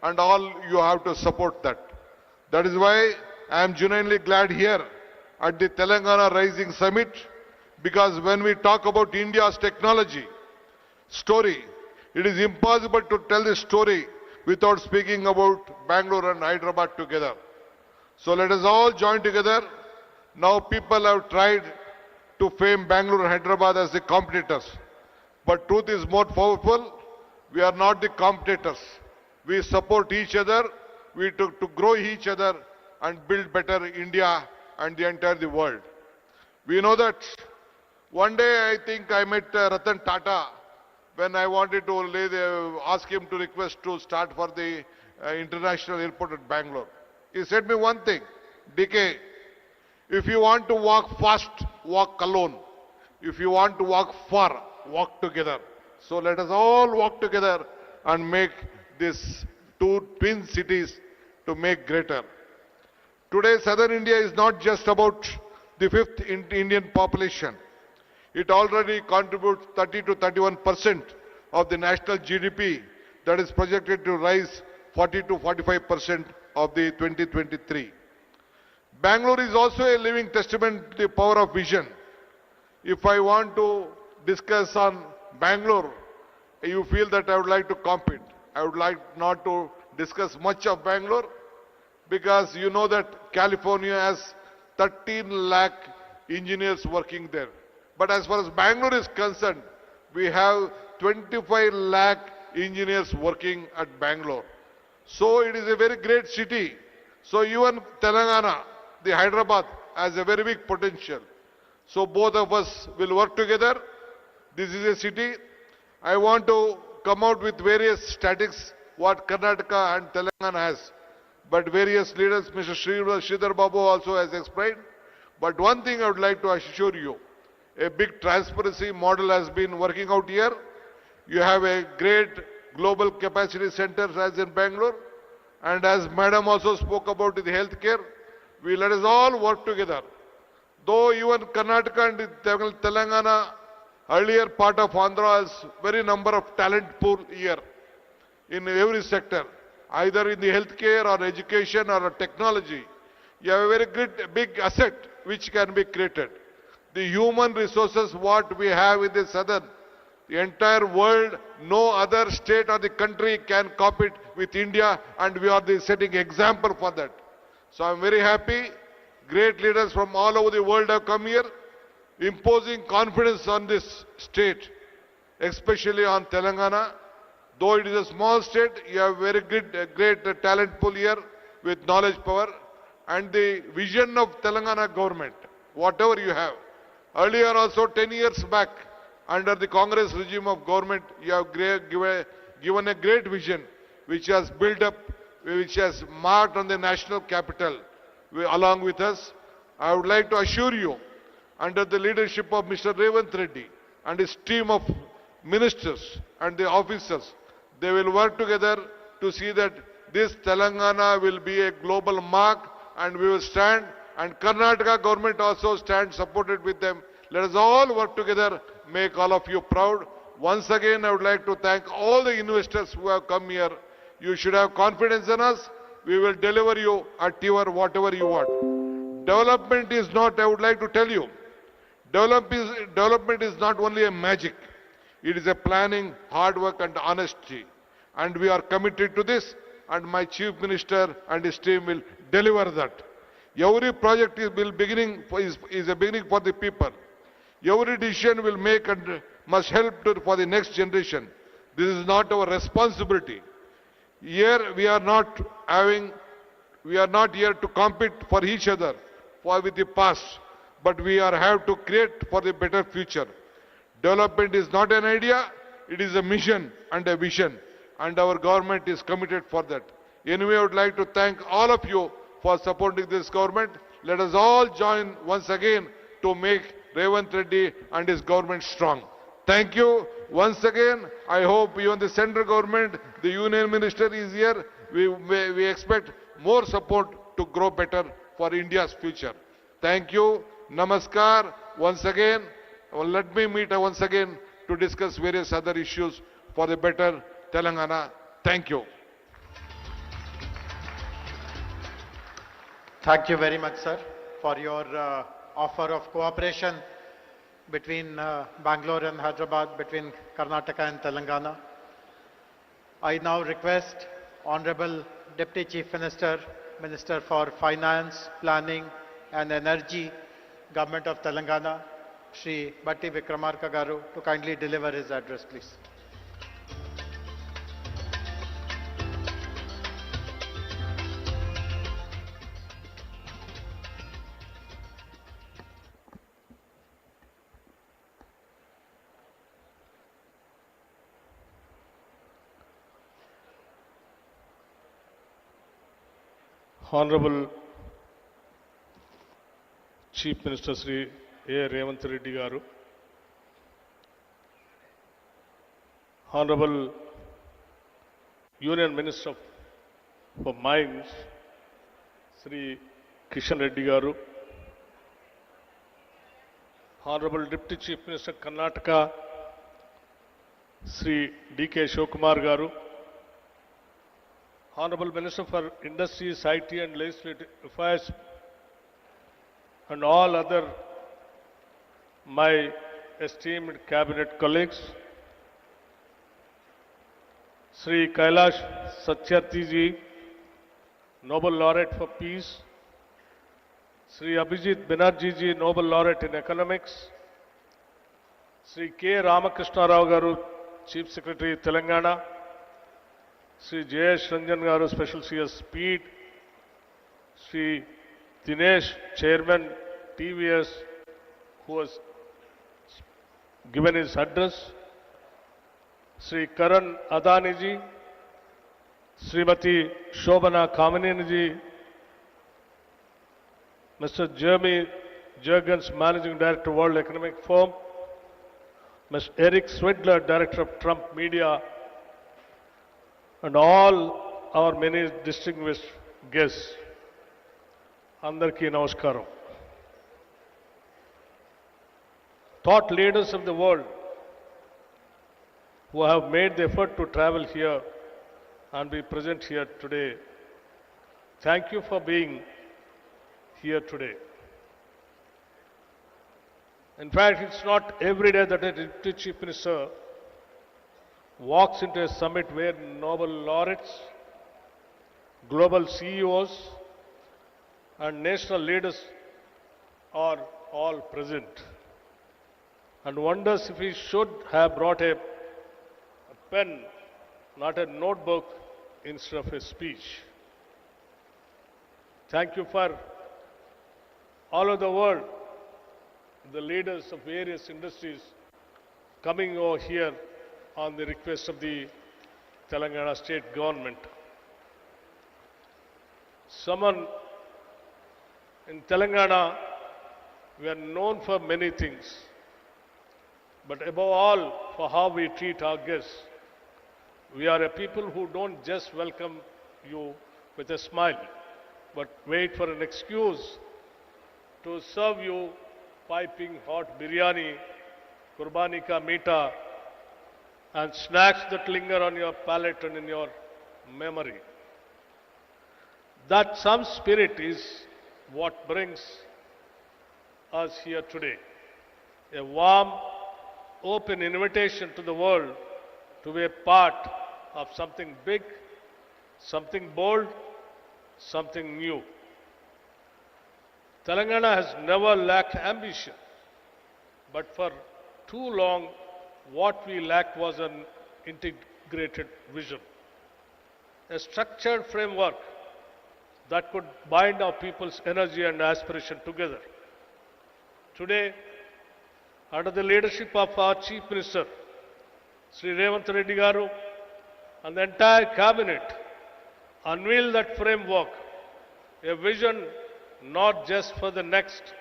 [SPEAKER 7] and all you have to support that. That is why I am genuinely glad here at the Telangana Rising Summit, because when we talk about India's technology story, it is impossible to tell the story without speaking about Bangalore and Hyderabad together. So let us all join together. Now people have tried to frame Bangalore and Hyderabad as the competitors. But truth is more powerful. We are not the competitors. We support each other. We to grow each other and build better India and the entire world. We know that one day I think I met Ratan Tata when I wanted to ask him to request to start for the international airport at Bangalore. He said me one thing, decay. If you want to walk fast, walk alone. If you want to walk far, walk together. So let us all walk together and make these two twin cities to make greater. Today, southern India is not just about the fifth Indian population. It already contributes 30 to 31% of the national GDP that is projected to rise 40 to 45% of the 2023. Bangalore is also a living testament to the power of vision. If I want to discuss on Bangalore, you feel that I would like to compete. I would like not to discuss much of Bangalore because you know that California has 13 lakh engineers working there. But as far as Bangalore is concerned, we have 25 lakh engineers working at Bangalore. So it is a very great city. So even Telangana, the Hyderabad, has a very big potential. So both of us will work together. This is a city. I want to come out with various statistics what Karnataka and Telangana has. But various leaders, Mr. Sridhar Babu also has explained. But one thing I would like to assure you, a big transparency model has been working out here. You have a great global capacity center as in Bangalore. And as Madam also spoke about the healthcare, we let us all work together. Though even Karnataka and Telangana, earlier part of Andhra has very number of talent pool here in every sector, either in the healthcare or education or technology. You have a very good, big asset which can be created. The human resources what we have in the southern, the entire world, no other state or the country can compete with India, and we are the setting example for that. So I'm very happy. Great leaders from all over the world have come here, imposing confidence on this state, especially on Telangana. Though it is a small state, you have very good, great talent pool here with knowledge power and the vision of Telangana government, whatever you have. Earlier also 10 years back, under the Congress regime of government, you have given a great vision which has built up, which has marked on the national capital along with us. I would like to assure you, under the leadership of Mr. Revant Reddy and his team of ministers and the officers, they will work together to see that this Telangana will be a global mark, and we will stand, and Karnataka government also stands supported with them. Let us all work together, make all of you proud. Once again, I would like to thank all the investors who have come here. You should have confidence in us. We will deliver you at your whatever you want. Development is not, I would like to tell you, development is not only a magic. It is a planning, hard work and honesty. And we are committed to this, and my Chief Minister and his team will deliver that. Every project is a beginning for the people. Every decision will make and must help for the next generation. This is not our responsibility. Here we are not here to compete for each other, with the past, but we have to create for the better future. Development is not an idea, it is a mission and a vision, and our government is committed for that. Anyway, I would like to thank all of you for supporting this government. Let us all join once again to make Revant Reddy and his government strong. Thank you once again. I hope even the central government, the union minister is here. We expect more support to grow better for India's future. Thank you. Namaskar. Once again, let me meet once again to discuss various other issues for the better Telangana. Thank you.
[SPEAKER 2] Thank you very much, sir, for your offer of cooperation between Bangalore and Hyderabad, between Karnataka and Telangana. I now request Honorable Deputy Chief Minister, Minister for Finance, Planning and Energy, Government of Telangana, Shri Batti Vikramarka Garu, to kindly deliver his address, please.
[SPEAKER 8] Honorable Chief Minister Sri A. Revanth Reddy Garu, Honorable Union Minister for Mines, Sri Kishan Reddy Garu, Honorable Deputy Chief Minister Karnataka, Sri D.K. Shivakumar Garu, Honorable Minister for Industries, IT and Legislative Affairs, and all other my esteemed cabinet colleagues, Sri Kailash Satyarthi ji, Nobel Laureate for Peace, Sri Abhijit Banerjee ji, Nobel Laureate in Economics, Sri K. Ramakrishna Rao Garu, Chief Secretary Telangana, Sri Jayesh Ranjan Garu, Special CS Speed, Sri Dinesh, Chairman TVS, who has given his address, Sri Karan Adani ji, Srimati Shobana Kamineni ji, Mr. Jeremy Jurgens, Managing Director, World Economic Forum, Mr. Eric Swidler, Director of Trump Media, and all our many distinguished guests. Andarki Namaskaram. Thought leaders of the world who have made the effort to travel here and be present here today, thank you for being here today. In fact, it's not every day that a Deputy Chief Minister walks into a summit where Nobel laureates, global CEOs, and national leaders are all present, and wonders if he should have brought a pen, not a notebook, instead of a speech. Thank you for all over the world, the leaders of various industries coming over here on the request of the Telangana state government. Someone in Telangana, we are known for many things, but above all for how we treat our guests. We are a people who don't just welcome you with a smile, but wait for an excuse to serve you piping hot biryani, kurbani ka meeta, and snacks that linger on your palate and in your memory. That some spirit is what brings us here today. A warm, open invitation to the world to be a part of something big, something bold, something new. Telangana has never lacked ambition, but for too long, what we lacked was an integrated vision, a structured framework that could bind our people's energy and aspiration together. Today, under the leadership of our Chief Minister, Sri Revanth Reddy Garu, and the entire cabinet, unveil that framework, a vision not just for the next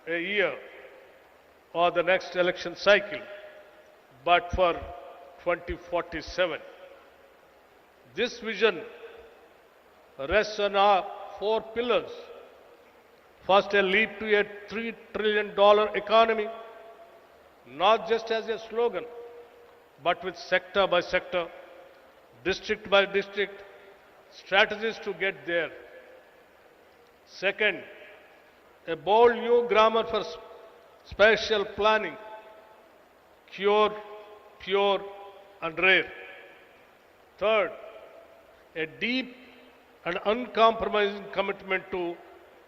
[SPEAKER 8] year or the next election cycle, but for 2047. This vision rests on our four pillars. First, a leap to a $3 trillion economy, not just as a slogan, but with sector by sector, district by district, strategies to get there. Second, a bold new grammar for spatial planning, cure, pure, and rare. Third, a deep and uncompromising commitment to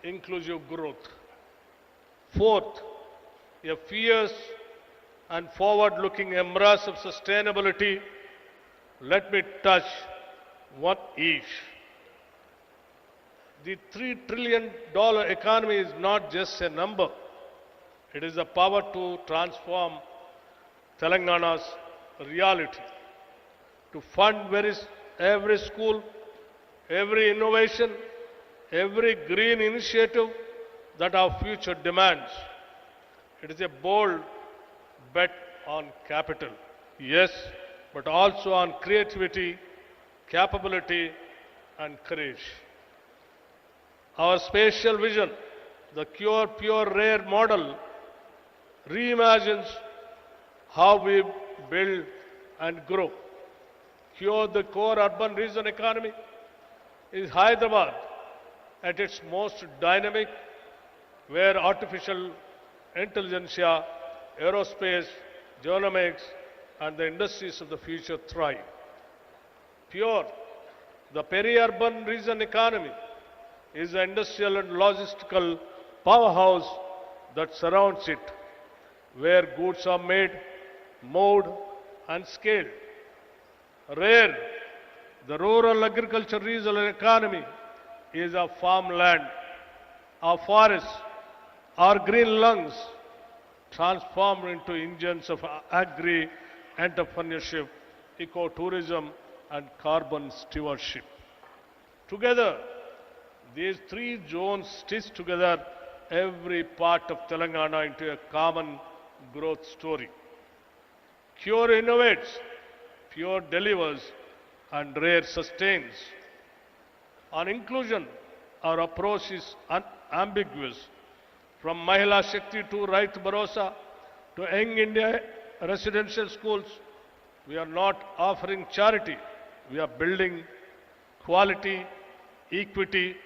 [SPEAKER 8] inclusive growth. Fourth, a fierce and forward-looking embrace of sustainability. Let me touch one each. The $3 trillion economy is not just a number. It is the power to transform Telangana's reality, to fund every school, every innovation, every green initiative that our future demands. It is a bold bet on capital, yes, but also on creativity, capability, and courage. Our spatial vision, the pure, rare model, reimagines how we build and grow. Here, the core urban region economy is Hyderabad at its most dynamic, where artificial intelligence, aerospace, genomics, and the industries of the future thrive. Pure, the peri-urban region economy, is the industrial and logistical powerhouse that surrounds it, where goods are made, moved, and scaled. Rare, the rural agriculture regional economy is our farmland, our forests, our green lungs, transformed into engines of agri-entrepreneurship, ecotourism, and carbon stewardship. Together, these three zones stitch together every part of Telangana into a common growth story. Cure innovates, Pure delivers, and Rare sustains. On inclusion, our approach is unambiguous. From Mahila Shakti to Right Bharosa to Young India residential schools, we are not offering charity. We are building quality, equity.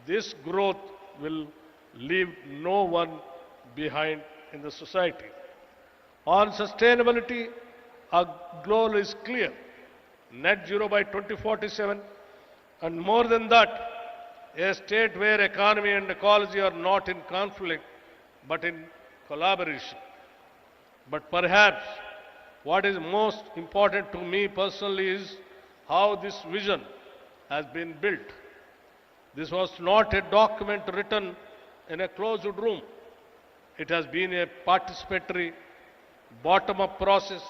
[SPEAKER 8] This growth will leave no one behind in the society. On sustainability, our goal is clear. Net zero by 2047, and more than that, a state where economy and ecology are not in conflict, but in collaboration. But perhaps what is most important to me personally is how this vision has been built. This was not a document written in a closed room. It has been a participatory, bottom-up process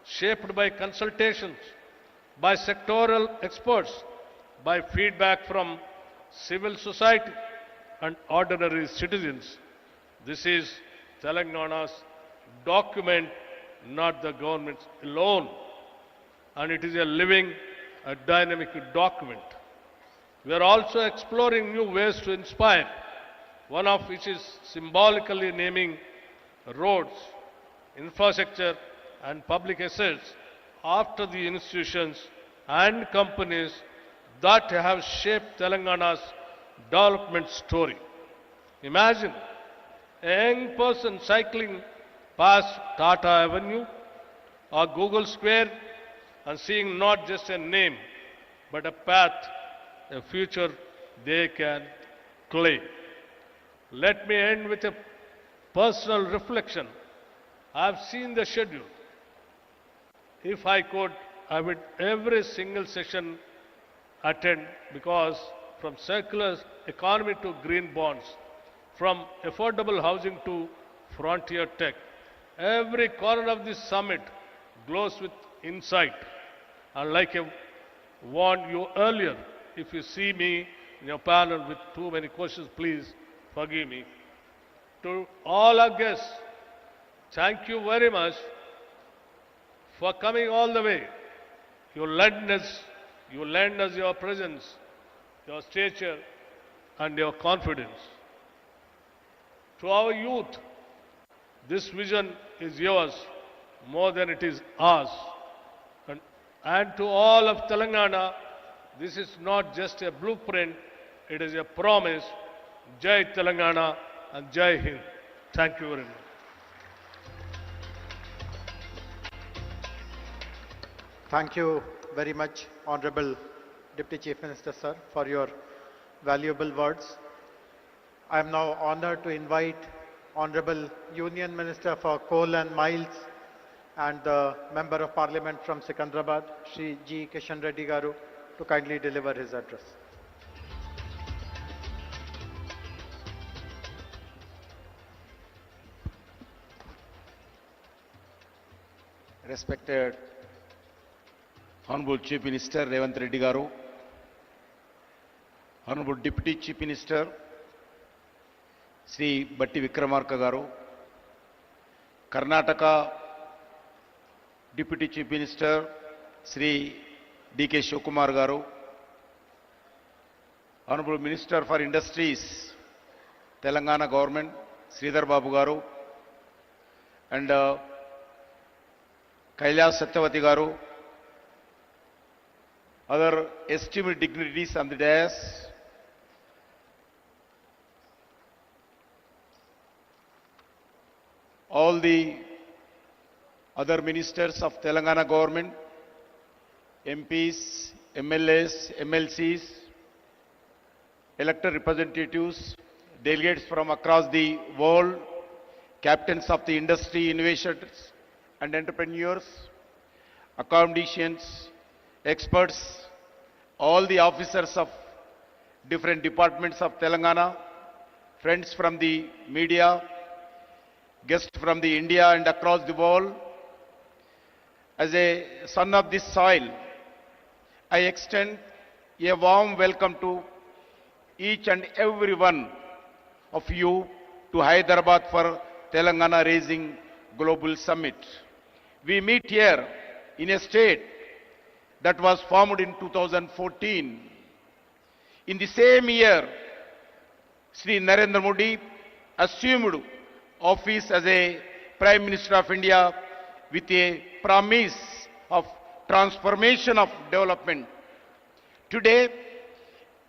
[SPEAKER 8] shaped by consultations, by sectoral experts, by feedback from civil society and ordinary citizens. This is Telangana's document, not the government's alone. And it is a living, a dynamic document. We are also exploring new ways to inspire, one of which is symbolically naming roads, infrastructure, and public assets after the institutions and companies that have shaped Telangana's development story. Imagine a young person cycling past Tata Avenue or Google Square and seeing not just a name, but a path, a future they can claim. Let me end with a personal reflection. I have seen the schedule. If I could, I would every single session attend, because from circular economy to green bonds, from affordable housing to frontier tech, every corner of this summit glows with insight. And like I warned you earlier, if you see me in your panel with too many questions, please forgive me. To all our guests, thank you very much for coming all the way. You lend us your presence, your stature, and your confidence. To our youth, this vision is yours more than it is ours. And to all of Telangana, this is not just a blueprint, it is a promise. Jai Telangana and Jai Hind. Thank you very much.
[SPEAKER 2] Thank you very much, Honorable Deputy Chief Minister, sir, for your valuable words. I am now honored to invite Honorable Union Minister for Coal and Mines and the Member of Parliament from Secunderabad, Shri G. Kishan Reddy Garu, to kindly deliver his address.
[SPEAKER 9] Respected Honorable Chief Minister Revanth Reddy Garu, Honorable Deputy Chief Minister, Shri Bhatti Vikramarka garu, Karnataka deputy chief minister Shri D K Shivakumar garu, honourable minister for industries Telangana government Sridhar Babu garu, and Kailash Satyavathi గారు, other esteemed dignitaries on the dais, all the other ministers of Telangana government, MPs, MLAs, MLCs, elected representatives, delegates from across the world, captains of the industry, innovators and entrepreneurs, academicians, experts, all the officers of different departments of Telangana, friends from the media, guests from the India and across the world. As a son of this soil, I extend a warm welcome to each and every one of you to Hyderabad for Telangana Raising Global Summit. We meet here in a state that was formed in 2014. In the same year, Sri Narendra Modi assumed office as a Prime Minister of India with a promise of transformation of development. Today,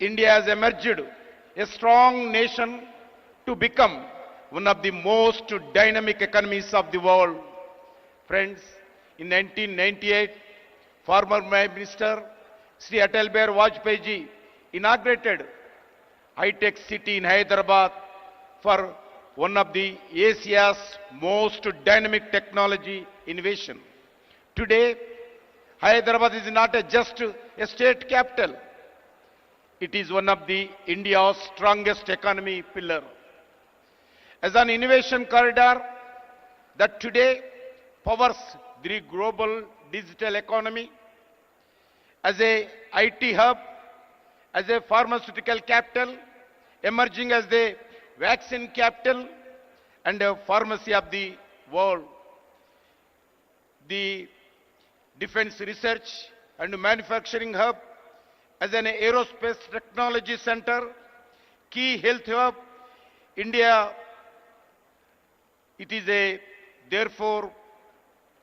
[SPEAKER 9] India has emerged a strong nation to become one of the most dynamic economies of the world. Friends, in 1998, former Prime Minister Sri Atal Bihari Vajpayee ji inaugurated high-tech city in Hyderabad for one of the Asia's most dynamic technology innovation. Today, Hyderabad is not just a state capital. It is one of the India's strongest economy pillar. As an innovation corridor that today powers the global digital economy, as a IT hub, as a pharmaceutical capital, emerging as the vaccine capital and a pharmacy of the world. The defense research and manufacturing hub, as an aerospace technology center, key health hub, India, it is therefore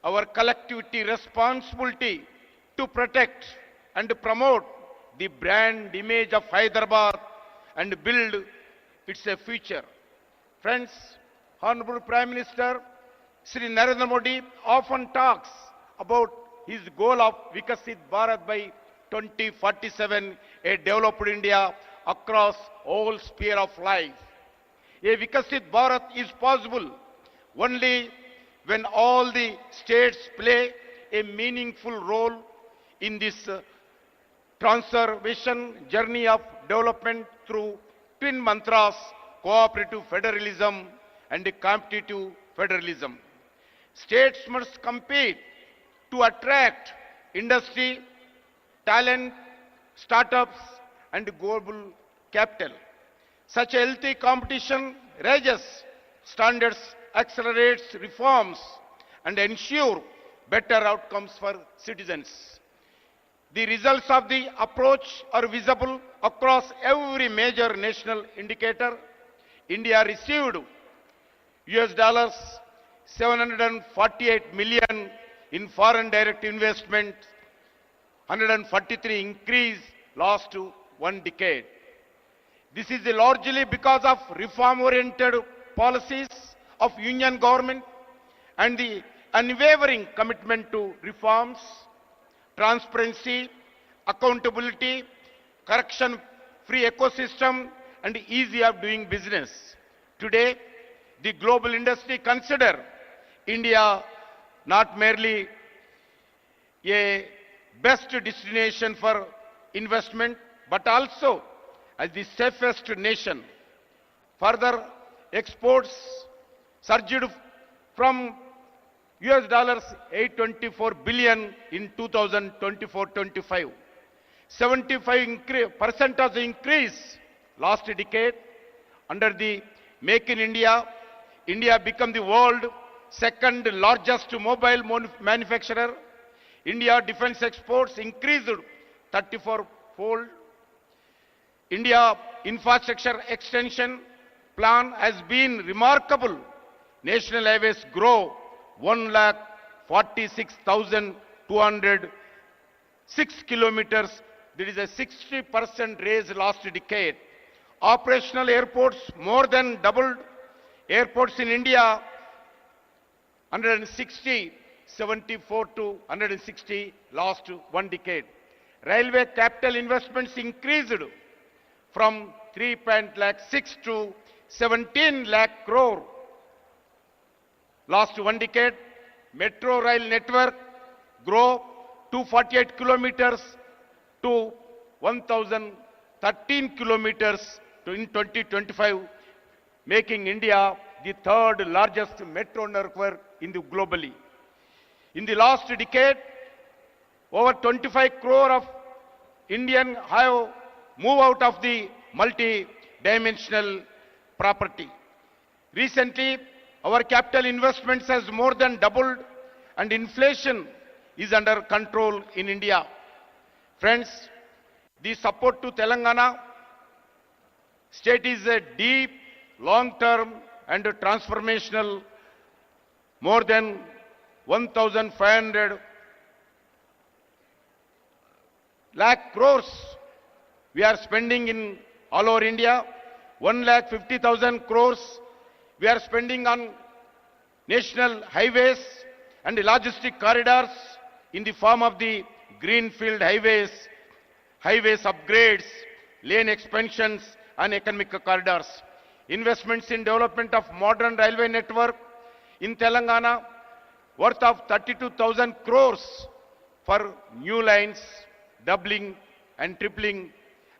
[SPEAKER 9] our collectivity responsibility to protect and promote the brand image of Hyderabad and build its future. Friends, Honorable Prime Minister Sri Narendra Modi often talks about his goal of Vikasit Bharat by 2047, a developed India across all sphere of life. A Vikasit Bharat is possible only when all the states play a meaningful role in this transformation journey of development through twin mantras, cooperative federalism and competitive federalism. States must compete to attract industry, talent, startups and global capital. Such a healthy competition raises standards, accelerates reforms and ensure better outcomes for citizens. The results of the approach are visible across every major national indicator. India received $748 million in foreign direct investment, 143 increase last one decade. This is largely because of reform-oriented policies of Union government and the unwavering commitment to reforms, transparency, accountability, corruption-free ecosystem and easy of doing business. Today, the global industry consider India not merely a best destination for investment, but also as the safest nation. Further, exports surged from $824 billion in 2024-25. 75% of the increase last decade under the Make in India. India become the world second largest mobile manufacturer. India defense exports increased 34-fold. India infrastructure extension plan has been remarkable. National highways grow 1,46,206 kilometers. There is a 60% raise last decade. Operational airports more than doubled. Airports in India 160, 74 to 160 last one decade. Railway capital investments increased from 3.6 to 17 lakh crore last one decade. Metro rail network grow 248 kilometers to 1,013 kilometers in 2025, making India the third largest metro network in the globally. In the last decade, over 25 crore of Indian have moved out of the multi-dimensional property. Recently, our capital investments has more than doubled and inflation is under control in India. Friends, the support to Telangana state is a deep, long-term and transformational. More than 1,500 lakh crores we are spending in all over India. 1,50,000 crores we are spending on national highways and logistic corridors in the form of the greenfield highways, upgrades, lane expansions and economic corridors. Investments in development of modern railway network in Telangana worth of 32,000 crores for new lines, doubling and tripling,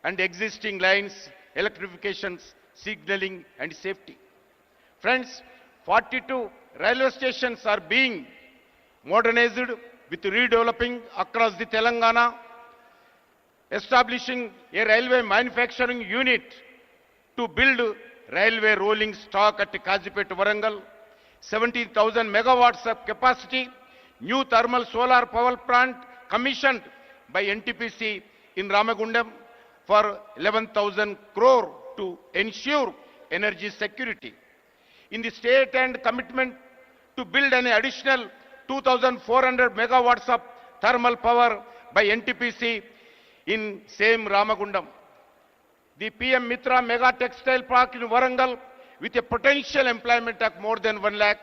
[SPEAKER 9] and existing lines, electrifications, signaling and safety. Friends, 42 railway stations are being modernized with redeveloping across the Telangana, establishing a railway manufacturing unit to build railway rolling stock at Kazipet, Warangal, 17,000 megawatts of capacity, new thermal solar power plant commissioned by NTPC in Ramagundam for 11,000 crore to ensure energy security. In the state and commitment to build an additional 2,400 megawatts of thermal power by NTPC in same Ramagundam. The PM Mitra Mega Textile Park in Warangal with a potential employment of more than 1 lakh,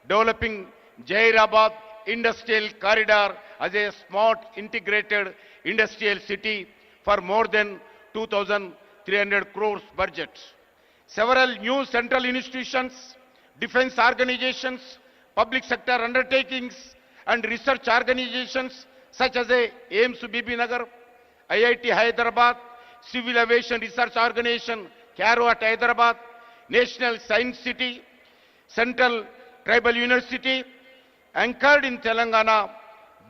[SPEAKER 9] developing Jairabad Industrial Corridor as a smart integrated industrial city for more than 2,300 crores budget. Several new central institutions, defense organizations, public sector undertakings and research organizations such as AIMS BB Nagar, IIT Hyderabad, Civil Aviation Research Organization, CARO at Hyderabad, National Science City, Central Tribal University, anchored in Telangana.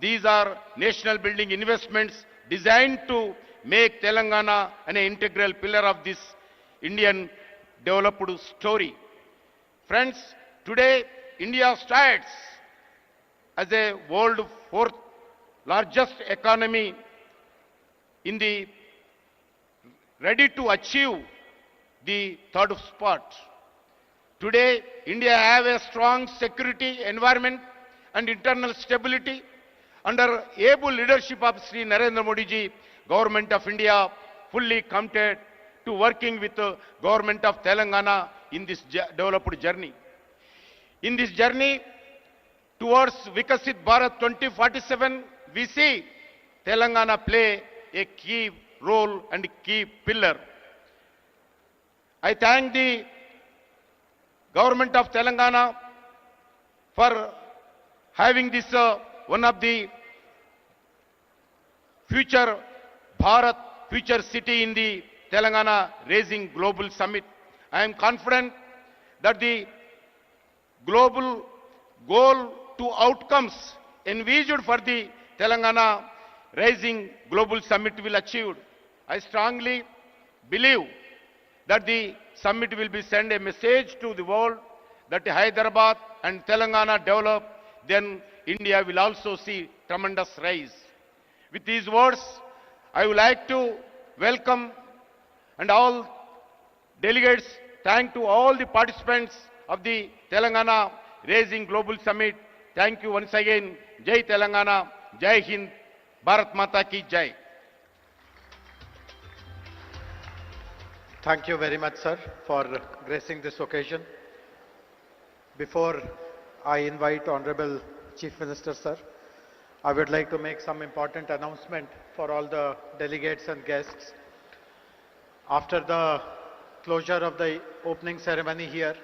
[SPEAKER 9] These are national building investments designed to make Telangana an integral pillar of this Indian developed story. Friends, today India stands as a world fourth largest economy in the ready to achieve the third spot. Today, India have a strong security environment and internal stability under able leadership of Sri Narendra Modi ji, Government of India fully committed to working with the Government of Telangana in this developed journey. In this journey towards Vikasit Bharat 2047, we see Telangana play a key role and key pillar. I thank the Government of Telangana for having this one of the future Bharat, future city in the Telangana Raising Global Summit. I am confident that the global goal to outcomes envisaged for the Telangana Raising Global Summit will achieve. I strongly believe that the summit will be send a message to the world that Hyderabad and Telangana develop, then India will also see tremendous rise. With these words, I would like to welcome and all delegates, thank to all the participants of the Telangana Raising Global Summit. Thank you once again. Jai Telangana, Jai Hind, Bharat Mata ki Jai.
[SPEAKER 2] Thank you very much, sir, for gracing this occasion. Before I invite Honorable Chief Minister, sir, I would like to make some important announcement for all the delegates and guests. After the closure of the opening ceremony here,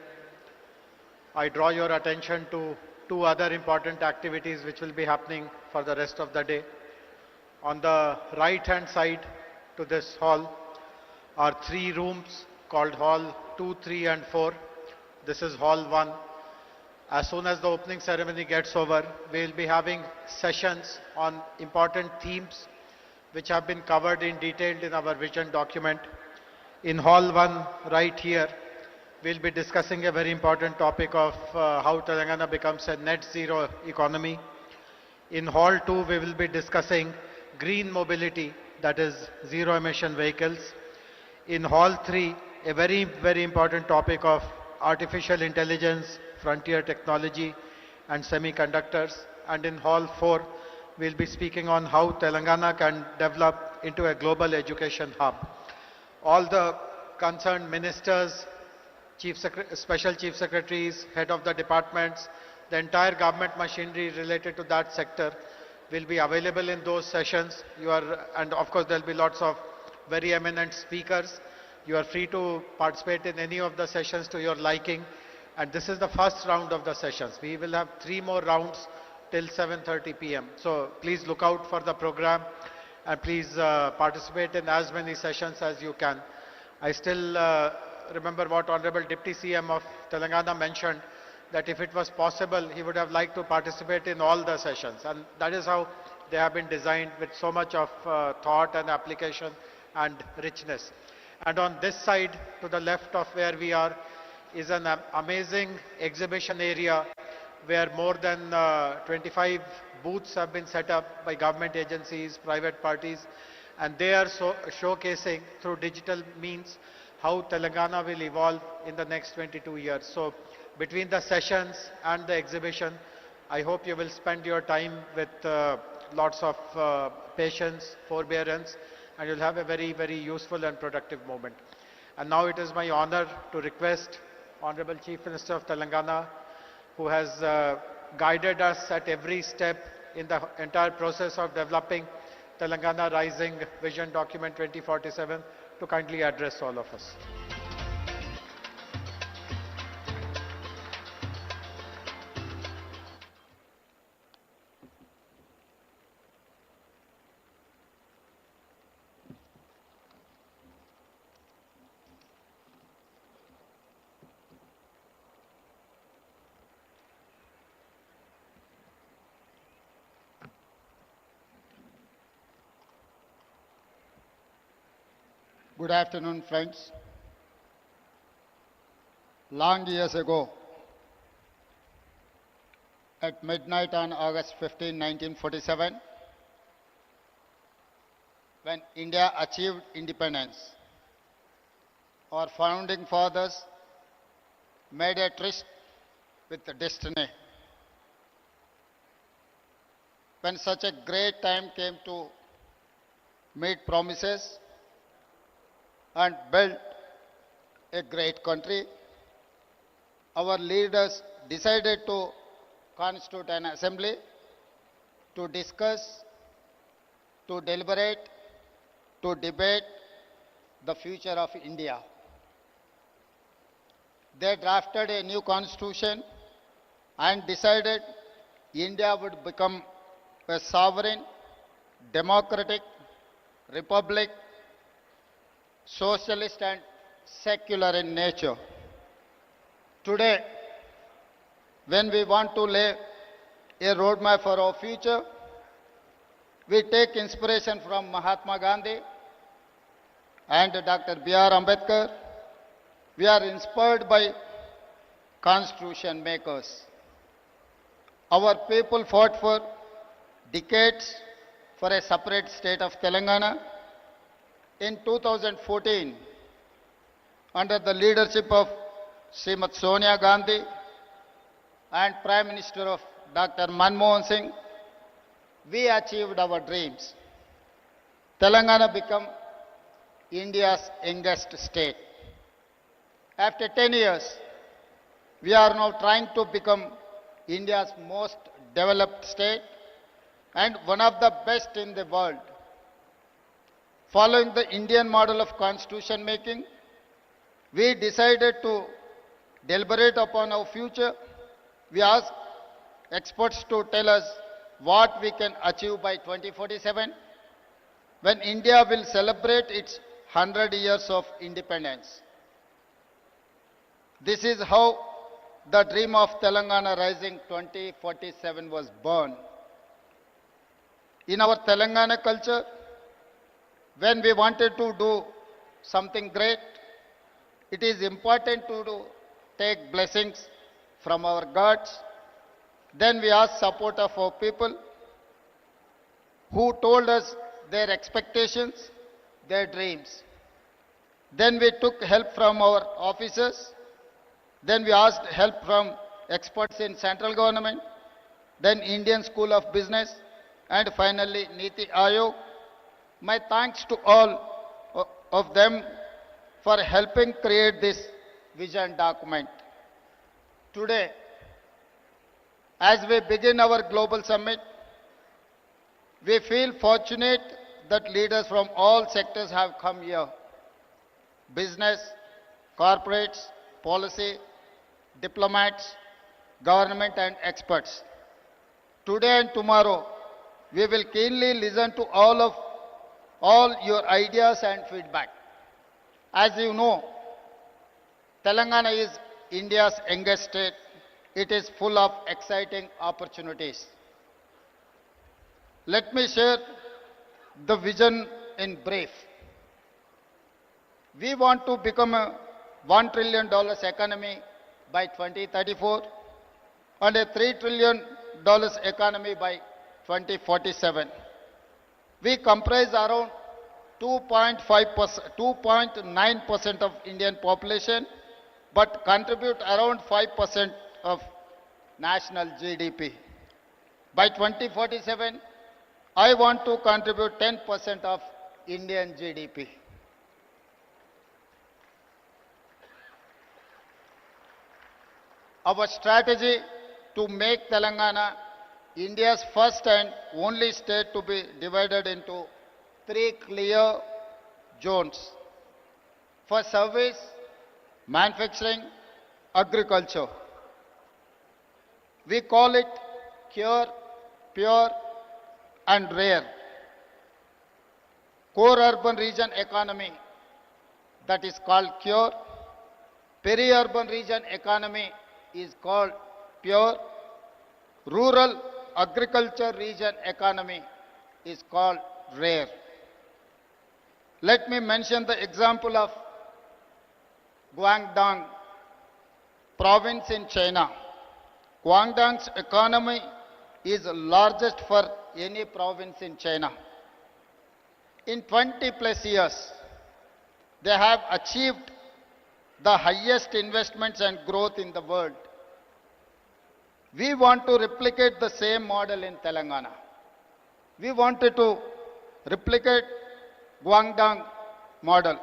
[SPEAKER 2] I draw your attention to two other important activities which will be happening for the rest of the day. On the right-hand side to this hall are three rooms called Hall 2, 3 and 4. This is Hall 1. As soon as the opening ceremony gets over, we will be having sessions on important themes which have been covered in detail in our vision document. In Hall 1, right here, we will be discussing a very important topic of how Telangana becomes a net zero economy. In Hall 2, we will be discussing green mobility, that is zero emission vehicles. In Hall 3, a very, very important topic of artificial intelligence, frontier technology and semiconductors. And in Hall 4, we will be speaking on how Telangana can develop into a global education hub. All the concerned ministers, special chief secretaries, head of the departments, the entire government machinery related to that sector will be available in those sessions. And of course there will be lots of very eminent speakers. You are free to participate in any of the sessions to your liking. And this is the first round of the sessions. We will have 3 more rounds till 7:30 p.m. So please look out for the program and please participate in as many sessions as you can. I still remember what Honorable Deputy CM of Telangana mentioned, that if it was possible, he would have liked to participate in all the sessions. And that is how they have been designed, with so much of thought and application and richness. And on this side, to the left of where we are, is an amazing exhibition area where more than 25 booths have been set up by government agencies, private parties, and they are showcasing through digital means how Telangana will evolve in the next 22 years. So between the sessions and the exhibition, I hope you will spend your time with lots of patience, forbearance, and you'll have a very, very useful and productive moment. And now it is my honor to request Honorable Chief Minister of Telangana, who has guided us at every step in the entire process of developing Telangana Rising Vision Document 2047, to kindly address all of us.
[SPEAKER 10] Good afternoon, friends. Long years ago, at midnight on August 15, 1947, when India achieved independence, our founding fathers made a tryst with destiny. When such a great time came to meet promises and build a great country, our leaders decided to constitute an assembly to discuss, to deliberate, to debate the future of India. They drafted a new constitution and decided India would become a sovereign, democratic republic, socialist and secular in nature. Today, when we want to lay a roadmap for our future, we take inspiration from Mahatma Gandhi and Dr. B.R. Ambedkar We are inspired by constitution makers. Our people fought for decades for a separate state of Telangana. In 2014, under the leadership of Srimati Sonia Gandhi and Prime Minister of Dr. Manmohan Singh, we achieved our dreams. Telangana became India's youngest state. After 10 years, we are now trying to become India's most developed state and one of the best in the world. Following the Indian model of constitution making, we decided to deliberate upon our future. We asked experts to tell us what we can achieve by 2047, when India will celebrate its 100 years of independence. This is how the dream of Telangana Rising 2047 was born. In our Telangana culture, when we wanted to do something great, it is important to take blessings from our gods. Then we asked support of our people who told us their expectations, their dreams. Then we took help from our officers. Then we asked help from experts in central government, then Indian School of Business, and finally Niti Aayog. My thanks to all of them for helping create this vision document. Today, as we begin our global summit, we feel fortunate that leaders from all sectors have come here. Business, corporates, policy, diplomats, government and experts. Today and tomorrow, we will keenly listen to all your ideas and feedback. As you know, Telangana is India's youngest state. It is full of exciting opportunities. Let me share the vision in brief. We want to become a $1 trillion economy by 2034 and a $3 trillion economy by 2047. We comprise around 2.9% of Indian population, but contribute around 5% of national GDP. By 2047, I want to contribute 10% of Indian GDP. Our strategy to make Telangana India's first and only state to be divided into 3 clear zones for service, manufacturing, agriculture. We call it Cure, Pure and Rare. Core urban region economy, that is called Cure. Peri-urban region economy is called Pure. Rural agriculture region economy is called Rare. Let me mention the example of Guangdong province in China. Guangdong's economy is largest for any province in China. In 20 plus years, they have achieved the highest investments and growth in the world. We want to replicate the same model in Telangana. We wanted to replicate Guangdong model.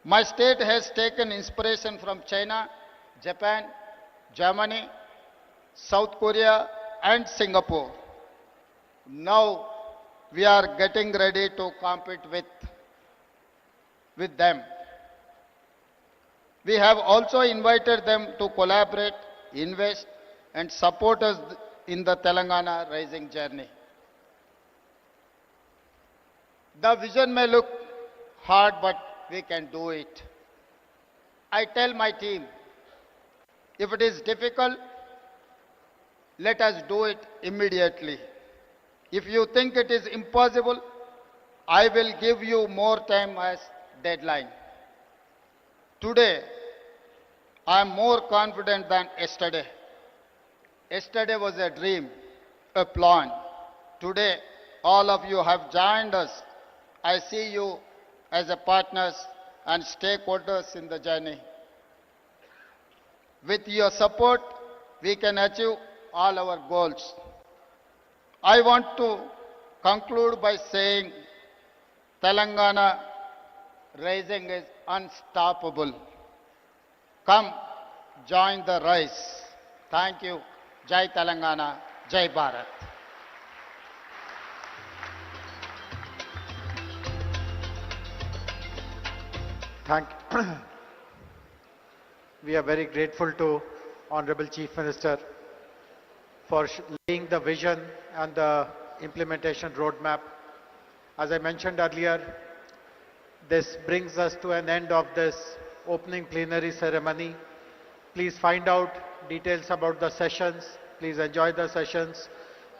[SPEAKER 10] My state has taken inspiration from China, Japan, Germany, South Korea and Singapore. Now we are getting ready to compete with them. We have also invited them to collaborate, invest and support us in the Telangana rising journey. The vision may look hard, but we can do it. I tell my team, if it is difficult, let us do it immediately. If you think it is impossible, I will give you more time as deadline. Today, I am more confident than yesterday. Yesterday was a dream, a plan. Today, all of you have joined us. I see you as a partners and stakeholders in the journey. With your support, we can achieve all our goals. I want to conclude by saying Telangana rising is unstoppable. Come, join the race. Thank you. Jai Telangana, Jai Bharat.
[SPEAKER 2] Thank We are very grateful to Honorable Chief Minister for laying the vision and the implementation roadmap. As I mentioned earlier, this brings us to an end of this opening plenary ceremony. Please find out details about the sessions. Please enjoy the sessions.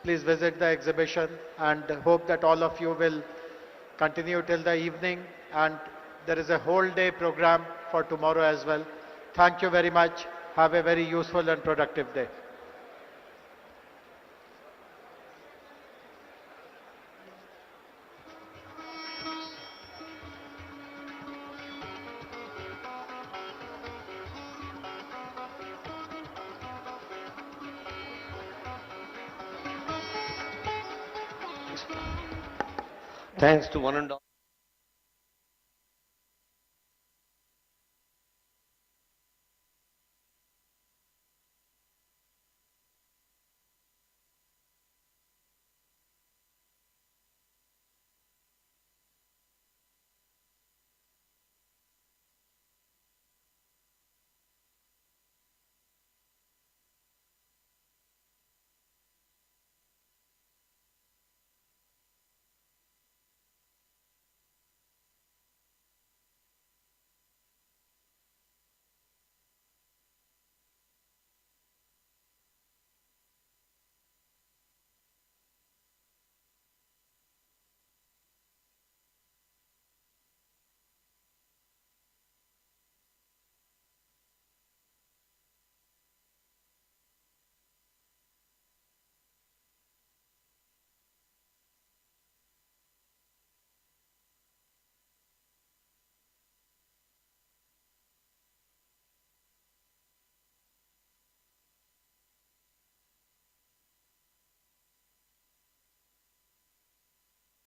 [SPEAKER 2] Please visit the exhibition and hope that all of you will continue till the evening, and there is a whole day program for tomorrow as well. Thank you very much. Have a very useful and productive day.
[SPEAKER 11] Thanks to one and all.